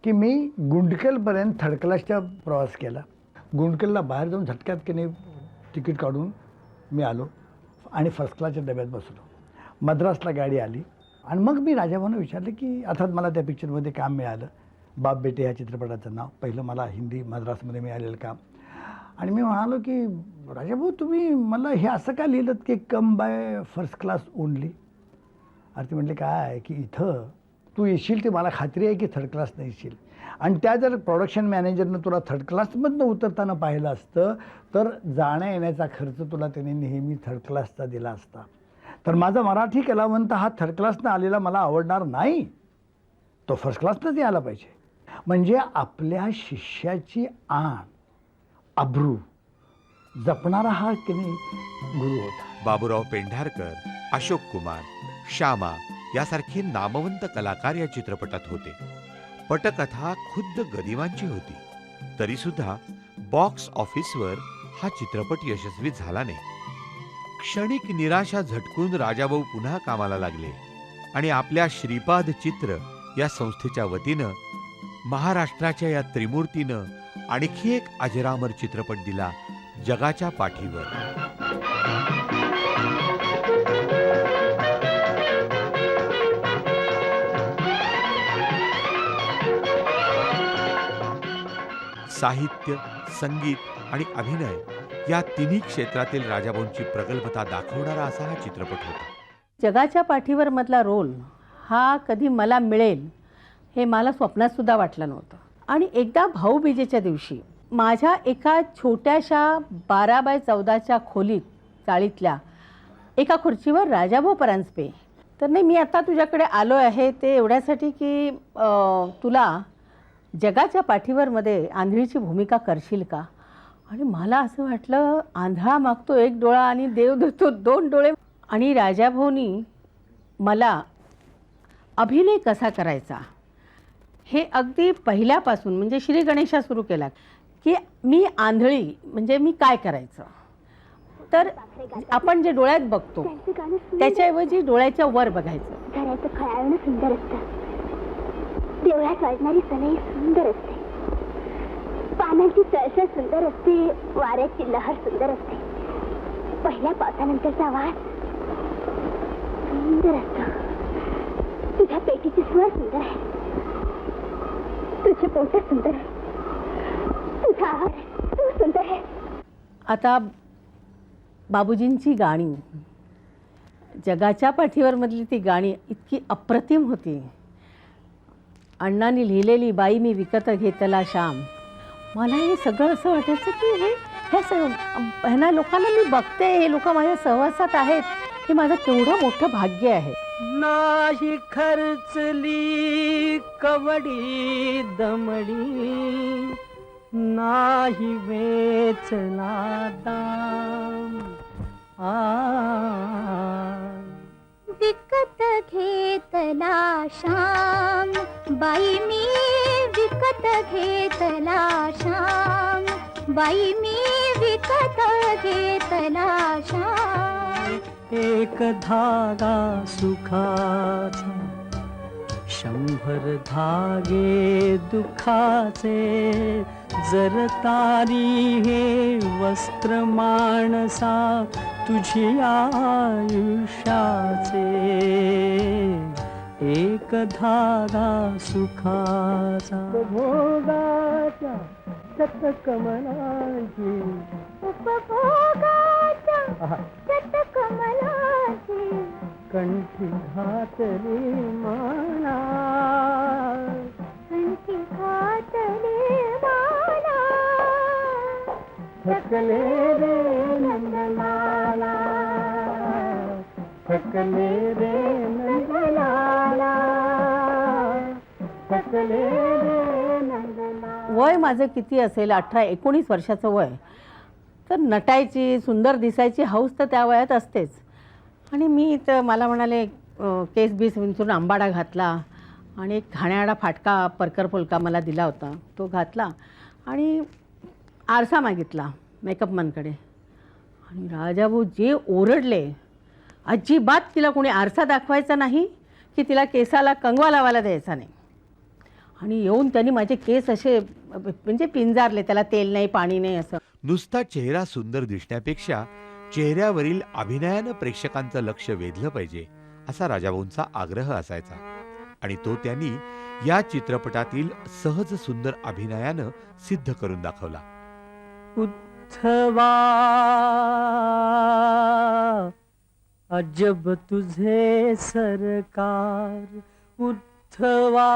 की मी गुंडकलपर्यंत थर्ड क्लासचा प्रवास केला. गुंडकलला बाहेर जाऊन झटक्यात की नाही तिकीट काढून मी आलो आणि फर्स्ट क्लासच्या डब्यात बसलो. मद्रासला गाडी आली आणि मग मी राजाभाऊंना विचारलं की अर्थात मला त्या पिक्चरमध्ये काम मिळालं, बाप बेटे ह्या चित्रपटाचं नाव, पहिलं मला हिंदी मद्रासमध्ये मिळालेलं काम. आणि मी म्हणालो की राजाभाऊ तुम्ही मला हे असं का लिहिलं की कम बाय फर्स्ट क्लास ओनली. अरे ते म्हटले काय आहे की इथं तू येशील ते मला खात्री आहे की थर्ड क्लास नाही येशील, आणि त्या जर प्रोडक्शन मॅनेजरनं तुला थर्ड क्लासमधनं उतरताना पाहिलं असतं तर जाण्या येण्याचा खर्च तुला त्याने नेहमी थर्ड क्लासचा दिला असता. तर माझा मराठी कलावंत हा थर्ड क्लासनं आलेला मला आवडणार नाही, तो फर्स्ट क्लासनंच यायला पाहिजे. म्हणजे आपल्या शिष्याची आण अब्रू जपणारा हा की नाही गुरु होता. बाबूराव पेंढारकर, अशोक कुमार, श्यामा यासारखे नामवंत कलाकार या चित्रपटात होते. पटकथा खुद्द गदिमांची होती. तरी सुद्धा बॉक्स ऑफिसवर हा चित्रपट यशस्वी झाला नाही. क्षणिक निराशा झटकून राजाभाऊ पुन्हा कामाला लागले आणि आपल्या श्रीपाद चित्र या संस्थेच्या वतीनं महाराष्ट्राच्या या त्रिमूर्तीनं आणखी एक अजरामर चित्रपट दिला, जगाच्या पाठीवर. साहित्य, संगीत आणि अभिनय या तिन्ही क्षेत्रातील राजाभाऊंची प्रगल्भता दाखवणारा असा हा चित्रपट होता. जगाच्या पाठीवर मधला रोल हा कधी मला मिळेल हे मला स्वप्नात सुद्धा वाटलं नव्हतं. आणि एकदा भाऊबीजेच्या दिवशी माझ्या एका छोट्याशा 12x14च्या खोलीत चाळीतल्या एका खुर्चीवर राजाभाऊ परांजपे. तर नाही, मी आता तुझ्याकडे आलो आहे ते एवढ्यासाठी की तुला जगाच्या पाठीवरमध्ये आंधळीची भूमिका करशील का. आणि मला असं वाटलं आंधळा मागतो एक डोळा आणि देव देतो 2 डोळे. आणि राजाभाऊनी मला अभिनय कसा करायचा हे अगदी पहिल्यापासून म्हणजे श्री गणेशा सुरू केला की मी आंधळी म्हणजे मी काय करायचं. तर आपण जे डोळ्यात बघतो त्याच्याऐवजी डोळ्याच्या वर बघायचं. घराचं खळाळणं सुंदर असतं, देवळात वाजणारी सनई सुंदर असते, पानांची सळसळ सुंदर असते, वाऱ्याची लहर सुंदर असते, पहिल्या पावसानंतरचा वास सुंदर असतो, तुझ्या पेटीची स्वर सुंदर आहे, तुझे पोट सुंदर आहे, तुझा आवाज तू सुंदर आहे. आता बाबूजींची गाणी, जगाच्या पाठीवर मधली ती गाणी इतकी अप्रतिम होती. अण्णांनी लिहिलेली बाई मी विकत घेतला श्याम. मला हे सगळं असं वाटायचं की ह्या लोकांना मी बघते, हे लोक माझ्या सहवासात आहेत, हे माझं केवढं मोठं भाग्य आहे. नाही खर्चली कवडी दमडी, नाही वेचला दाम. विकत घेतला श्याम, बाई मी विकत घेतला श्याम, बाई मी विकत घेतला श्याम. एक धागा सुखाचा, 100 धागे दुखाचे, जर तारी हे वस्त्र माणसा तुझी आयुष्याचे. एक धागा सुखाचा, भोगाचा शतकमलाची उपभोगाच्या शतकमलाची कंठी घातली माला कंठी घातली माला थकले रे नंदलाला थकले रे नंदलाला थकले रे नंदलाला. वय माझं किती असेल, 18-19 वर्षाचं वय. तर नटायची, सुंदर दिसायची हौस तर त्या वयात असतेच. आणि मी तर मला म्हणाले केस बीस विंचून आंबाडा घातला आणि एक घाण्याडा फाटका परकर फुलका मला दिला होता, तो घातला आणि आरसा मागितला मेकअपमनकडे. आणि राजाभाऊ जे ओरडले, अजिबात तिला कोणी आरसा दाखवायचा नाही की तिला केसाला कंगवा लावायला द्यायचा नाही. आणि येऊन त्यांनी माझे केस असे म्हणजे पिंजारले, त्याला तेल नाही पाणी नाही असं. नुसता चेहरा सुंदर दिसण्यापेक्षा चेहऱ्यावरील अभिनयानं प्रेक्षकांचं लक्ष वेधलं पाहिजे असा राजाभाऊंचा आग्रह असायचा. आणि तो त्यांनी या चित्रपटातील सहज सुंदर अभिनयानं सिद्ध करून दाखवला. उद्धवा अजब तुझे सरकार, उद्धवा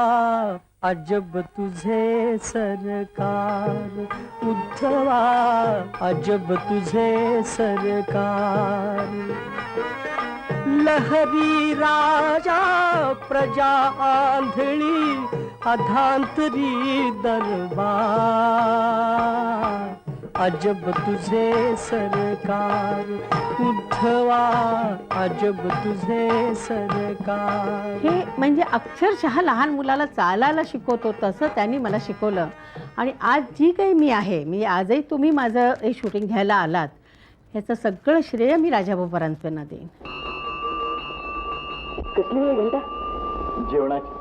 अजब तुझे सरकार, उद्धवा अजब तुझे सरकार. लहरी राजा प्रजा आंधळी अधांतरी दरबार, अजब तुझे सरकार, उद्धवा अजब तुझे सरकार. हे म्हणजे अक्षरशः लहान मुलाला चालायला शिकवतो तसं त्यांनी मला शिकवलं. आणि आज जी काही मी आहे, मी आजही तुम्ही माझं हे शूटिंग घ्यायला आलात, ह्याचं सगळं श्रेय मी राजाभाऊ परांजपेंना देईन. कसली वेळ घंटा जेवणाची,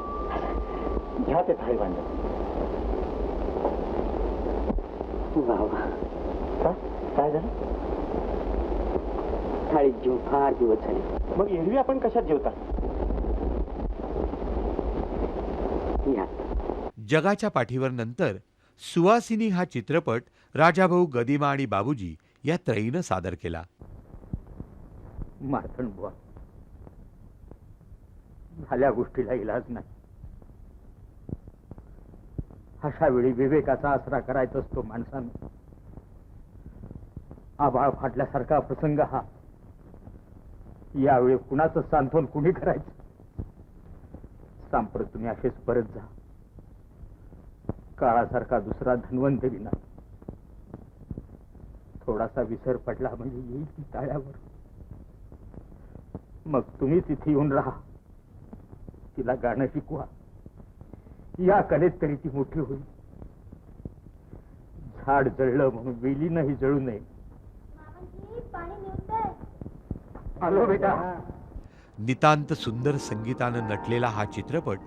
घ्या ते थाळी भांड. काय झालं? थाळीत जेवून फार दिवस झाले. मग एरवी आपण कशात जेवता? जगाच्या पाठीवर नंतर सुवासिनी हा चित्रपट राजाभाऊ, गदिमा आणि बाबूजी या त्रयीनं सादर केला. मारतण बुवा, झाल्या गोष्टीला इलाज नाही. अशा वेळी विवेकाचा आसरा करायचा असतो माणसानं. आभाळ फाटल्यासारखा प्रसंग हा. यावेळी कुणाचं सांत्वन कुणी करायचं? सांप्रत तुम्ही असेच परत जा. काळासारखा दुसरा धन्वंतरी नाही. थोडासा विसर पडला म्हणजे येईल टाळ्यावर. मग तुम्ही तिथे येऊन राहा, तिला गाणं शिकवा. या कलेत तरी ती मोठी होईल. झाड जळलं म्हणून वेली नाही जळू नये. आलो बेटा. नितांत सुंदर संगीतानं नटलेला हा चित्रपट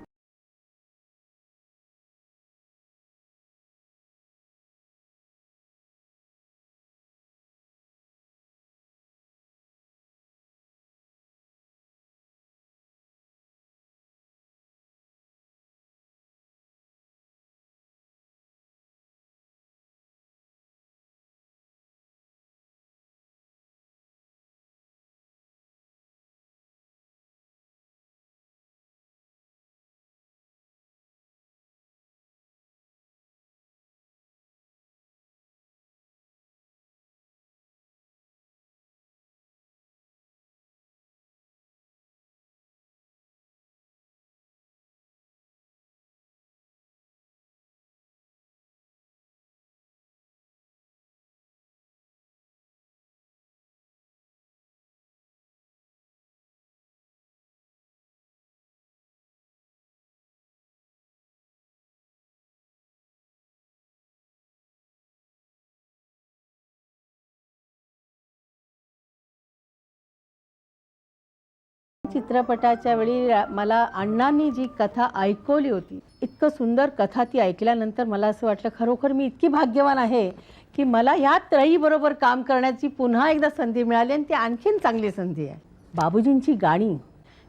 चित्रपटाच्या वेळी मला अण्णांनी जी कथा ऐकवली होती, इतकं सुंदर कथा ती ऐकल्यानंतर मला असं वाटलं खरोखर मी इतकी भाग्यवान आहे की मला या त्रयीबरोबर काम करण्याची पुन्हा एकदा संधी मिळाली. आणि ती आणखीन चांगली संधी आहे. बाबूजींची गाणी,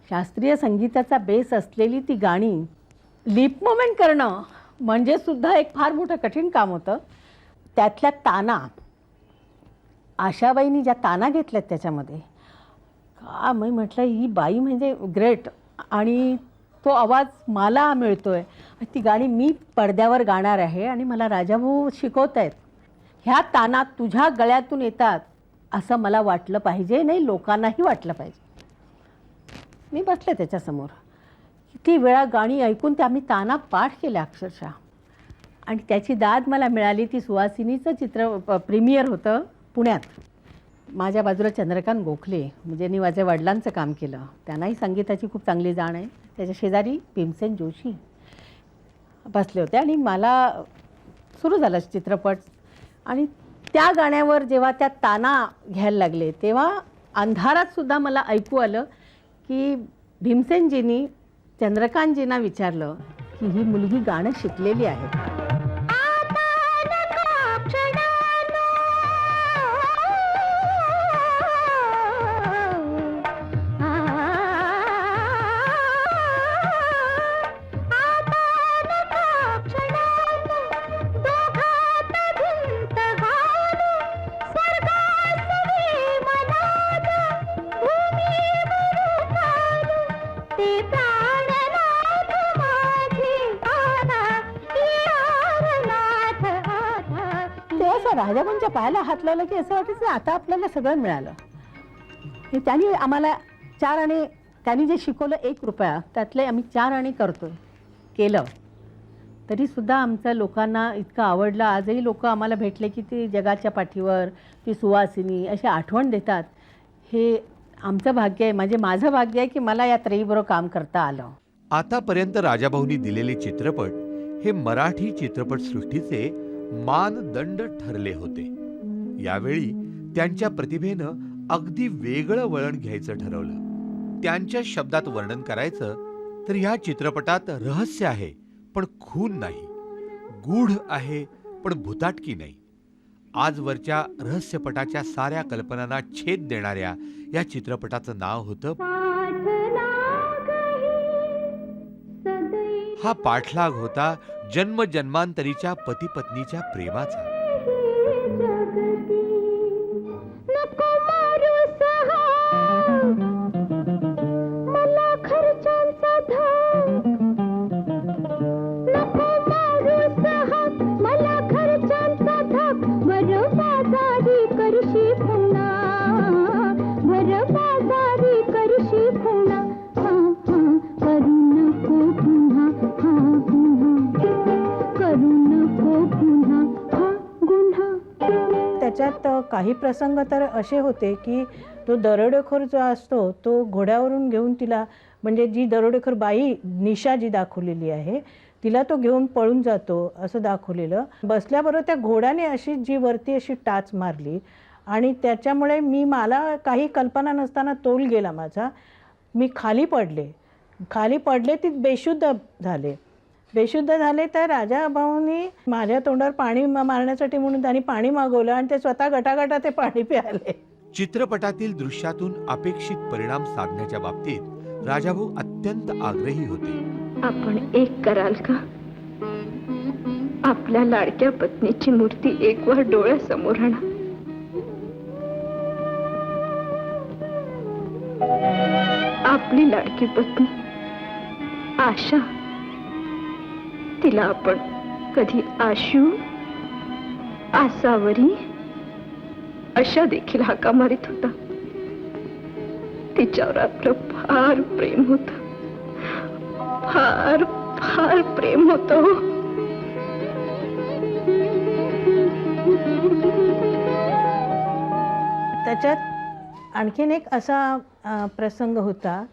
शास्त्रीय संगीताचा बेस असलेली ती गाणी लिप मोमेंट करणं म्हणजे सुद्धा एक फार मोठं कठीण काम होतं. त्यातल्या ताना, आशाबाईंनी ज्या ताना घेतल्यात त्याच्यामध्ये, का मी म्हटलं ही बाई म्हणजे ग्रेट. आणि तो आवाज मला मिळतोय, ती गाणी मी पडद्यावर गाणार आहे आणि मला राजाभाऊ शिकवत आहेत. ह्या ताना तुझ्या गळ्यातून येतात असं मला वाटलं पाहिजे, नाही लोकांनाही वाटलं पाहिजे. मी बसले त्याच्यासमोर, किती वेळा गाणी ऐकून ते आम्ही ताना पाठ केल्या अक्षरशः. आणि त्याची दाद मला मिळाली. ती सुहासिनीचं प्रीमियर होतं पुण्यात. माझ्या बाजूला चंद्रकांत गोखले, म्हणजे मी माझ्या वडिलांचं काम केलं, त्यांनाही संगीताची खूप चांगली जाण आहे. त्याच्या शेजारी भीमसेन जोशी बसले होते आणि मला सुरू झाला चित्रपट. आणि त्या गाण्यावर जेव्हा त्या ताना घ्यायला लागले तेव्हा अंधारातसुद्धा मला ऐकू आलं की भीमसेनजींनी चंद्रकांतजींना विचारलं की ही मुलगी गाणं शिकलेली आहे. राजाभाऊंच्या पायाला हात लावला की असं वाटायचं आता आपल्याला सगळं मिळालं. त्यांनी आम्हाला 4 आणे, त्यांनी जे शिकवलं 1 रुपया त्यातले आम्ही 4 आणे केलं. तरीसुद्धा आमचं लोकांना इतकं आवडलं. आजही लोक आम्हाला भेटले की ती जगाच्या पाठीवर, ती सुवासिनी अशी आठवण देतात. हे आमचं भाग्य आहे, म्हणजे माझं भाग्य आहे की मला या त्रयीबरोबर काम करता आलं. आतापर्यंत राजाभाऊंनी दिलेले चित्रपट हे मराठी चित्रपटसृष्टीचे मानदंड ठरले होते. यावेळी त्यांच्या प्रतिभेनं अगदी वेगळं वळण घ्यायचं ठरवलं. त्यांच्या शब्दात वर्णन करायचं तर ह्या चित्रपटात रहस्य आहे पण खून नाही, गूढ आहे पण भुताटकी नाही. आजवरच्या रहस्यपटाच्या साऱ्या कल्पनांना छेद देणाऱ्या या चित्रपटाचं नाव होतं हा पाठलाग होता जन्मजन्मांतरीच्या पती पत्नीच्या प्रेमाचा. त्याच्यात काही प्रसंग तर असे होते की तो दरोडेखोर जो असतो तो घोड्यावरून घेऊन तिला, म्हणजे जी दरोडेखोर बाई निशा जी दाखवलेली आहे तिला तो घेऊन पळून जातो असं दाखवलेलं. बसल्याबरोबर त्या घोड्याने अशी जी वरती अशी टाच मारली आणि त्याच्यामुळे मला काही कल्पना नसताना तोल गेला माझा. मी खाली पडले ती बेशुद्ध झाले. तर राजाभाऊंनी माझ्या तोंडावर पाणी मारण्यासाठी म्हणून त्यांनी पाणी मागवलं आणि ते स्वतः गटागटा ते पाणी प्यायले. चित्रपटातील दृश्यातून अपेक्षित परिणाम साधण्याच्या बाबतीत राजाभाऊ अत्यंत आग्रही होते. आपण एक कराल का? आपल्या लाडक्या पत्नीची मूर्ती एकवार डोळ्यासमोर आणा. आपली लाडकी पत्नी आशा, तिला आपण कधी आशू, आसावरी अशा देखील हाका मारित होता. तिच्यावर आपलं फार प्रेम होतं, फार फार प्रेम होतं. त्याच्यात आणखीन एक असा प्रसंग होता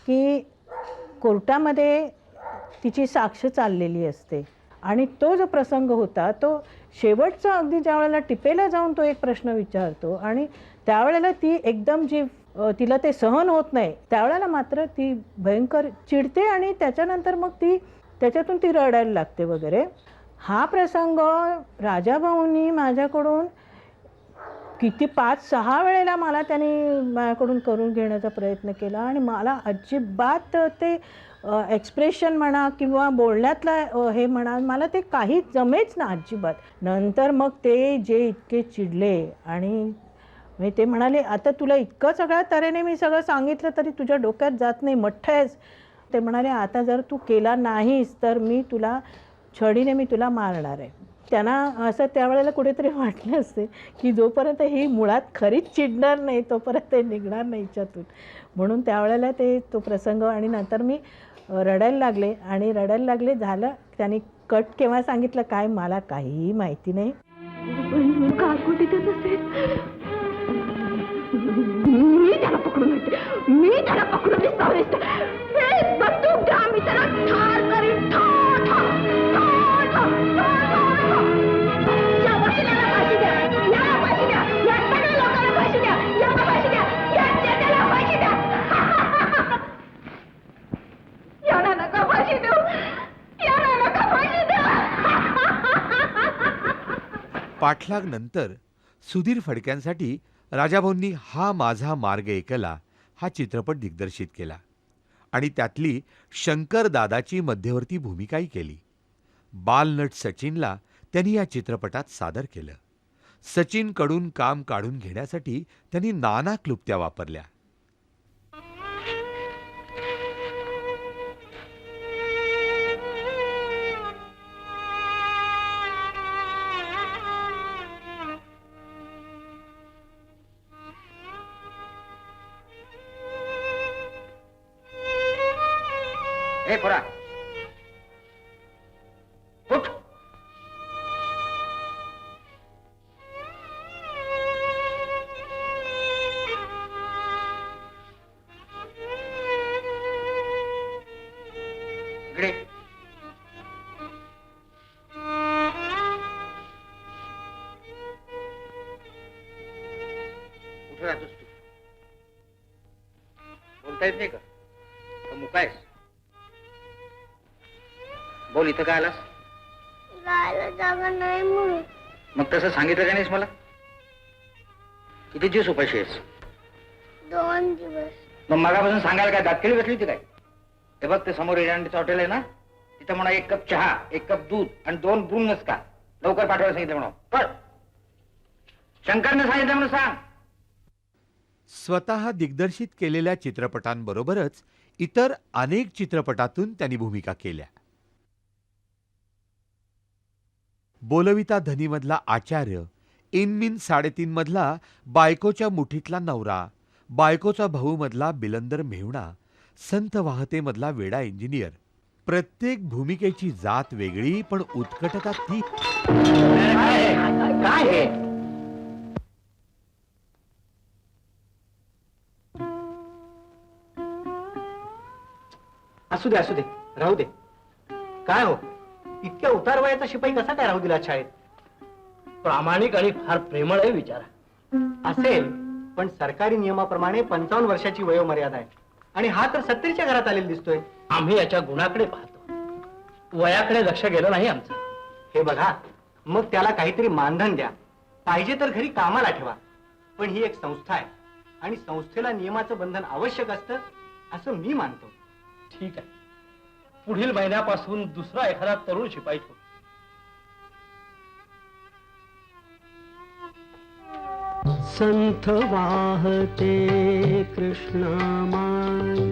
की कोर्टामध्ये तिची साक्ष चाललेली असते आणि तो जो प्रसंग होता तो शेवटचा अगदी ज्या वेळेला टिपेला जाऊन तो एक प्रश्न विचारतो आणि त्यावेळेला ती एकदम जी तिला ते सहन होत नाही त्यावेळेला मात्र ती भयंकर चिडते आणि त्याच्यानंतर मग त्याच्यातून ती रडायला लागते वगैरे. हा प्रसंग राजाभाऊंनी माझ्याकडून किती 5-6 वेळेला मला त्याने माझ्याकडून करून घेण्याचा प्रयत्न केला आणि मला अजिबात ते एक्सप्रेशन म्हणा किंवा बोलण्यातला हे म्हणा, मला ते काही जमेच ना अजिबात. नंतर मग ते जे इतके चिडले आणि म्हणजे ते म्हणाले, आता तुला इतकं सगळ्या तऱ्हेने मी सगळं सांगितलं तरी तुझ्या डोक्यात जात नाही, मठ्ठ आहेस. ते म्हणाले, आता जर तू केला नाहीस तर मी तुला छडीने मी तुला मारणार आहे. त्यांना असं त्यावेळेला कुठेतरी वाटलं असते की जोपर्यंत ही मुळात खरीच चिडणार नाही तोपर्यंत ते निघणार नाही याच्यातून. म्हणून त्यावेळेला तो प्रसंग आणि नंतर मी रडायला लागले. झालं, त्यांनी कट केव्हा सांगितलं काय मला काहीही माहिती नाही. मी त्याला पकडून बंदूक द्या, मी त्याला ठार करीन. या वकिलाला फाशी द्या, याला फाशी द्या, या सगळ्या लोकांना फाशी द्या, याला फाशी द्या, या त्याला फाशी द्या. याला नका फाशी देऊ, याला नका फाशी देऊ. पाठलाग नंतर सुधीर फडक्यांसाठी राजाभाऊंनी हा माझा मार्ग ऐकला हा चित्रपट दिग्दर्शित केला आणि त्यातली शंकर दादाची मध्यवर्ती भूमिकाही केली. बालनट सचिनला त्यांनी या चित्रपटात सादर केलं. सचिनकडून काम काढून घेण्यासाठी त्यांनी नाना क्लुप्त्या वापरल्या. ए पोरा, उठ. इकडे. कुठे राहतोस तू? बोलता येत नाही का? मुका आहेस? बोल, इथं काय आलास? जायला जागा नाही म्हणून. मग तसं सांगितलं का नाहीस मला? किती दिवस उपाशी आहेस? 2 दिवस. मग मगापासून सांगायला काय दातखिळी बसली होती काय? हे बघ, ते समोर एरंडीचं हॉटेल आहे ना, तिथं म्हणा 1 कप चहा, 1 कप दूध आणि 2 ब्रूम नसका लवकर पाठवायला सांगितलं म्हणा. पण शंकरने सांगितलं म्हणून सांग. स्वतः दिग्दर्शित केलेल्या चित्रपटांबरोबरच इतर अनेक चित्रपटातून त्यांनी भूमिका केल्या. बोलविता धनीमधला आचार्य, इनमिन 3.5 मधला बायकोच्या मुठीतला नवरा, बायकोचा भाऊ मधला बिलंदर मेहुणा, संत वाहते मधला वेडा इंजिनियर. प्रत्येक भूमिकेची जात वेगळी पण उत्कटता ती. काय हे? असू दे, राहू दे. काय हो, इतक्या उतार वयाचा शिपाई कसा काय राहू दिला शाळेत? प्रामाणिक आणि फार प्रेमळ आहे विचारा. असेल, पण सरकारी नियमाप्रमाणे 55 वर्षाची वयोमर्यादा आहे आणि हा तर 70च्या घरात आलेला दिसतोय. आम्ही याच्या गुणाकडे पाहतो, वयाकडे लक्ष गेलं नाही आमचं. हे बघा, मग त्याला काहीतरी मानधन द्या, पाहिजे तर घरी कामाला ठेवा. पण ही एक संस्था आहे आणि संस्थेला नियमाचं बंधन आवश्यक असतं असं मी मानतो. ठीक आहे, पुढील महिन्यापासून दुसरा एखादा तरुण शिपाई ठेवू. संथ वाहते कृष्णमाई,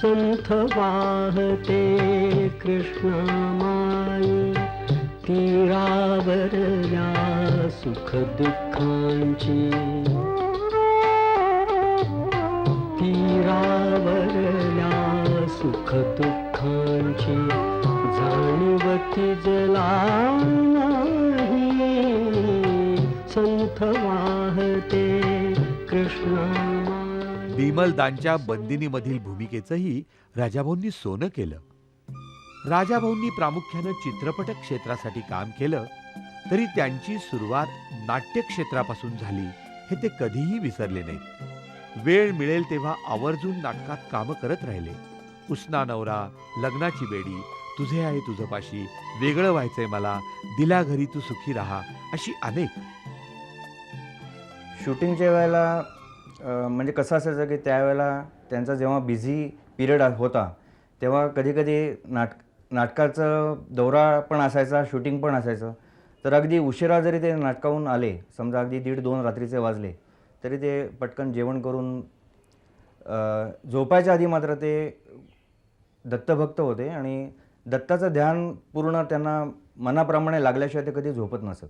संथ वाहते कृष्णमाई, तीरावरल्या सुख दुःखांची, तीरावरल्या सुख दुःखांची जाणीवती जला नाही, संथ वाहते कृष्णमाई. बिमलदांच्या बंदिनीमधील भूमिकेचंही राजाभाऊंनी सोनं केलं. राजाभाऊंनी प्रामुख्यानं चित्रपट क्षेत्रासाठी काम केलं, तरी त्यांची सुरुवात नाट्य क्षेत्रापासून झाली हे ते कधीही विसरले नाहीत. वेळ मिळेल तेव्हा आवर्जून नाटकात कामं करत राहिले. उसना नवरा, लग्नाची बेडी, तुझे आहे तुझपाशी, वेगळं व्हायचंय मला, दिला घरी तू सुखी राहा, अशी अनेक. शूटिंगच्या वेळेला म्हणजे कसं असायचं की त्यावेळेला त्यांचा जेव्हा बिझी पिरियड होता तेव्हा कधीकधी नाटकाचं दौरा पण असायचा, शूटिंग पण असायचं. तर अगदी उशिरा जरी ते नाटकाहून आले, समजा अगदी 1:30-2 रात्रीचे वाजले, तरी ते पटकन जेवण करून झोपायच्या आधी मात्र ते दत्तभक्त होते आणि दत्ताचं ध्यान पूर्ण त्यांना मनाप्रमाणे लागल्याशिवाय ते कधी झोपत नसत.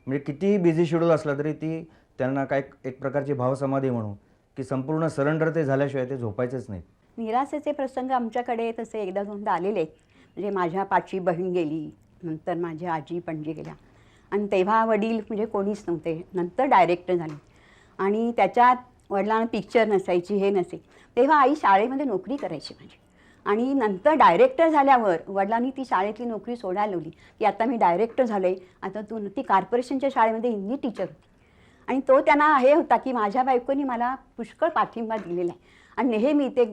म्हणजे कितीही बिझी शेड्यूल असला तरी ती त्यांना काय एक प्रकारची भावसमाधी म्हणू की संपूर्ण सरेंडर ते झाल्याशिवाय ते झोपायचेच नाहीत. निराशेचे प्रसंग आमच्याकडे तसे एकदा दोनदा आलेले आहेत. म्हणजे माझ्या पाचवी बहीण गेली, नंतर माझ्या आजी पणजी गेल्या आणि तेव्हा वडील म्हणजे कोणीच नव्हते. नंतर डायरेक्टर झाले आणि त्याच्यात वडिलांना पिक्चर नसायची, हे नसे. तेव्हा आई शाळेमध्ये नोकरी करायची माझी आणि नंतर डायरेक्टर झाल्यावर वडिलांनी ती शाळेतली नोकरी सोडायला लावली की आता मी डायरेक्टर झालो आहे, आता तू. ती कॉर्पोरेशनच्या शाळेमध्ये हिंदी टीचर होती आणि तो त्यांना हे होता की माझ्या बायकोनी मला पुष्कळ पाठिंबा दिलेला आहे आणि नेहमी ते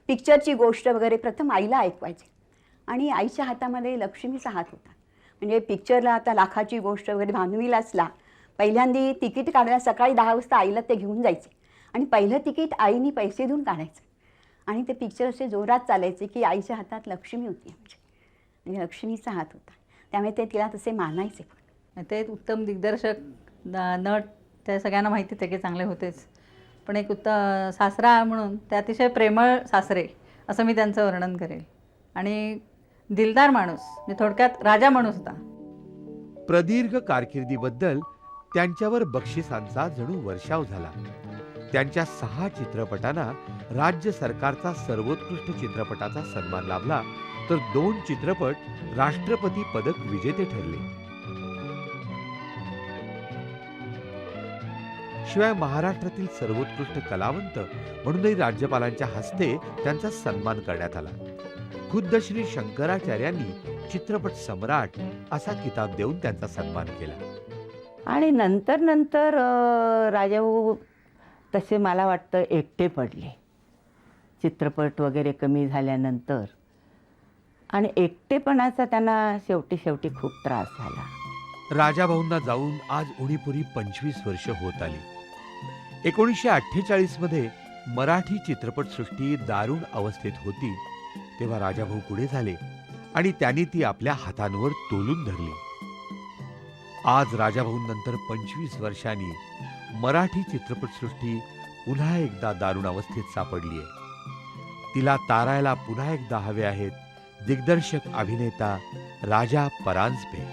पिक्चरची गोष्ट वगैरे प्रथम आईला ऐकवायचे आणि आईच्या हातामध्ये लक्ष्मीचा हात होता. म्हणजे पिक्चरला आता लाखाची गोष्ट वगैरे भांडवीला असला, पहिल्यांदी तिकीट काढायला सकाळी 10 वाजता आईला ते घेऊन जायचे आणि पहिलं तिकीट आईनी पैसे देऊन काढायचं आणि ते पिक्चर असे जोरात चालायचे की आईच्या हातात लक्ष्मी होती आमची, म्हणजे लक्ष्मीचा हात होता. त्यामुळे ते तिला तसे मानायचे. ते उत्तम दिग्दर्शक, नट, त्या सगळ्यांना माहितीच आहे की चांगले होतेच, पण एक उत्तम सासरा म्हणून ते अतिशय प्रेमळ सासरे असं मी त्यांचं वर्णन करेल आणि दिलदार माणूस, म्हणजे थोडक्यात राजा माणूस होता. प्रदीर्घ कारकिर्दीबद्दल त्यांच्यावर बक्षिसांचा जणू वर्षाव झाला. त्यांच्या 6 चित्रपटांना राज्य सरकारचा सर्वोत्कृष्ट चित्रपटाचा सन्मान लाभला, तर 2 चित्रपट राष्ट्रपती पदक विजेते ठरले. शिवाय महाराष्ट्रातील सर्वोत्कृष्ट कलावंत म्हणूनही राज्यपालांच्या हस्ते त्यांचा सन्मान करण्यात आला. खुद्द श्री शंकराचार्यांनी चित्रपट सम्राट असा किताब देऊन त्यांचा सन्मान केला. आणि नंतर राजाभाऊ तसे मला वाटतं एकटे पडले चित्रपट वगैरे कमी झाल्यानंतर आणि एकटेपणाचा त्यांना शेवटी खूप त्रास झाला. राजाभाऊंना जाऊन आज उणीपुरी 25 वर्ष होत आली. 1948 मध्ये मराठी चित्रपटसृष्टी दारुण अवस्थेत होती तेव्हा राजाभाऊ पुढे झाले आणि त्यांनी ती आपल्या हातांवर तोलून धरली. आज राजाभाऊंनंतर 25 वर्षांनी मराठी चित्रपटसृष्टी पुन्हा एकदा दारुण अवस्थेत सापडली आहे. तिला तारायला पुन्हा एकदा हवे आहेत दिग्दर्शक अभिनेता राजा परांजपे.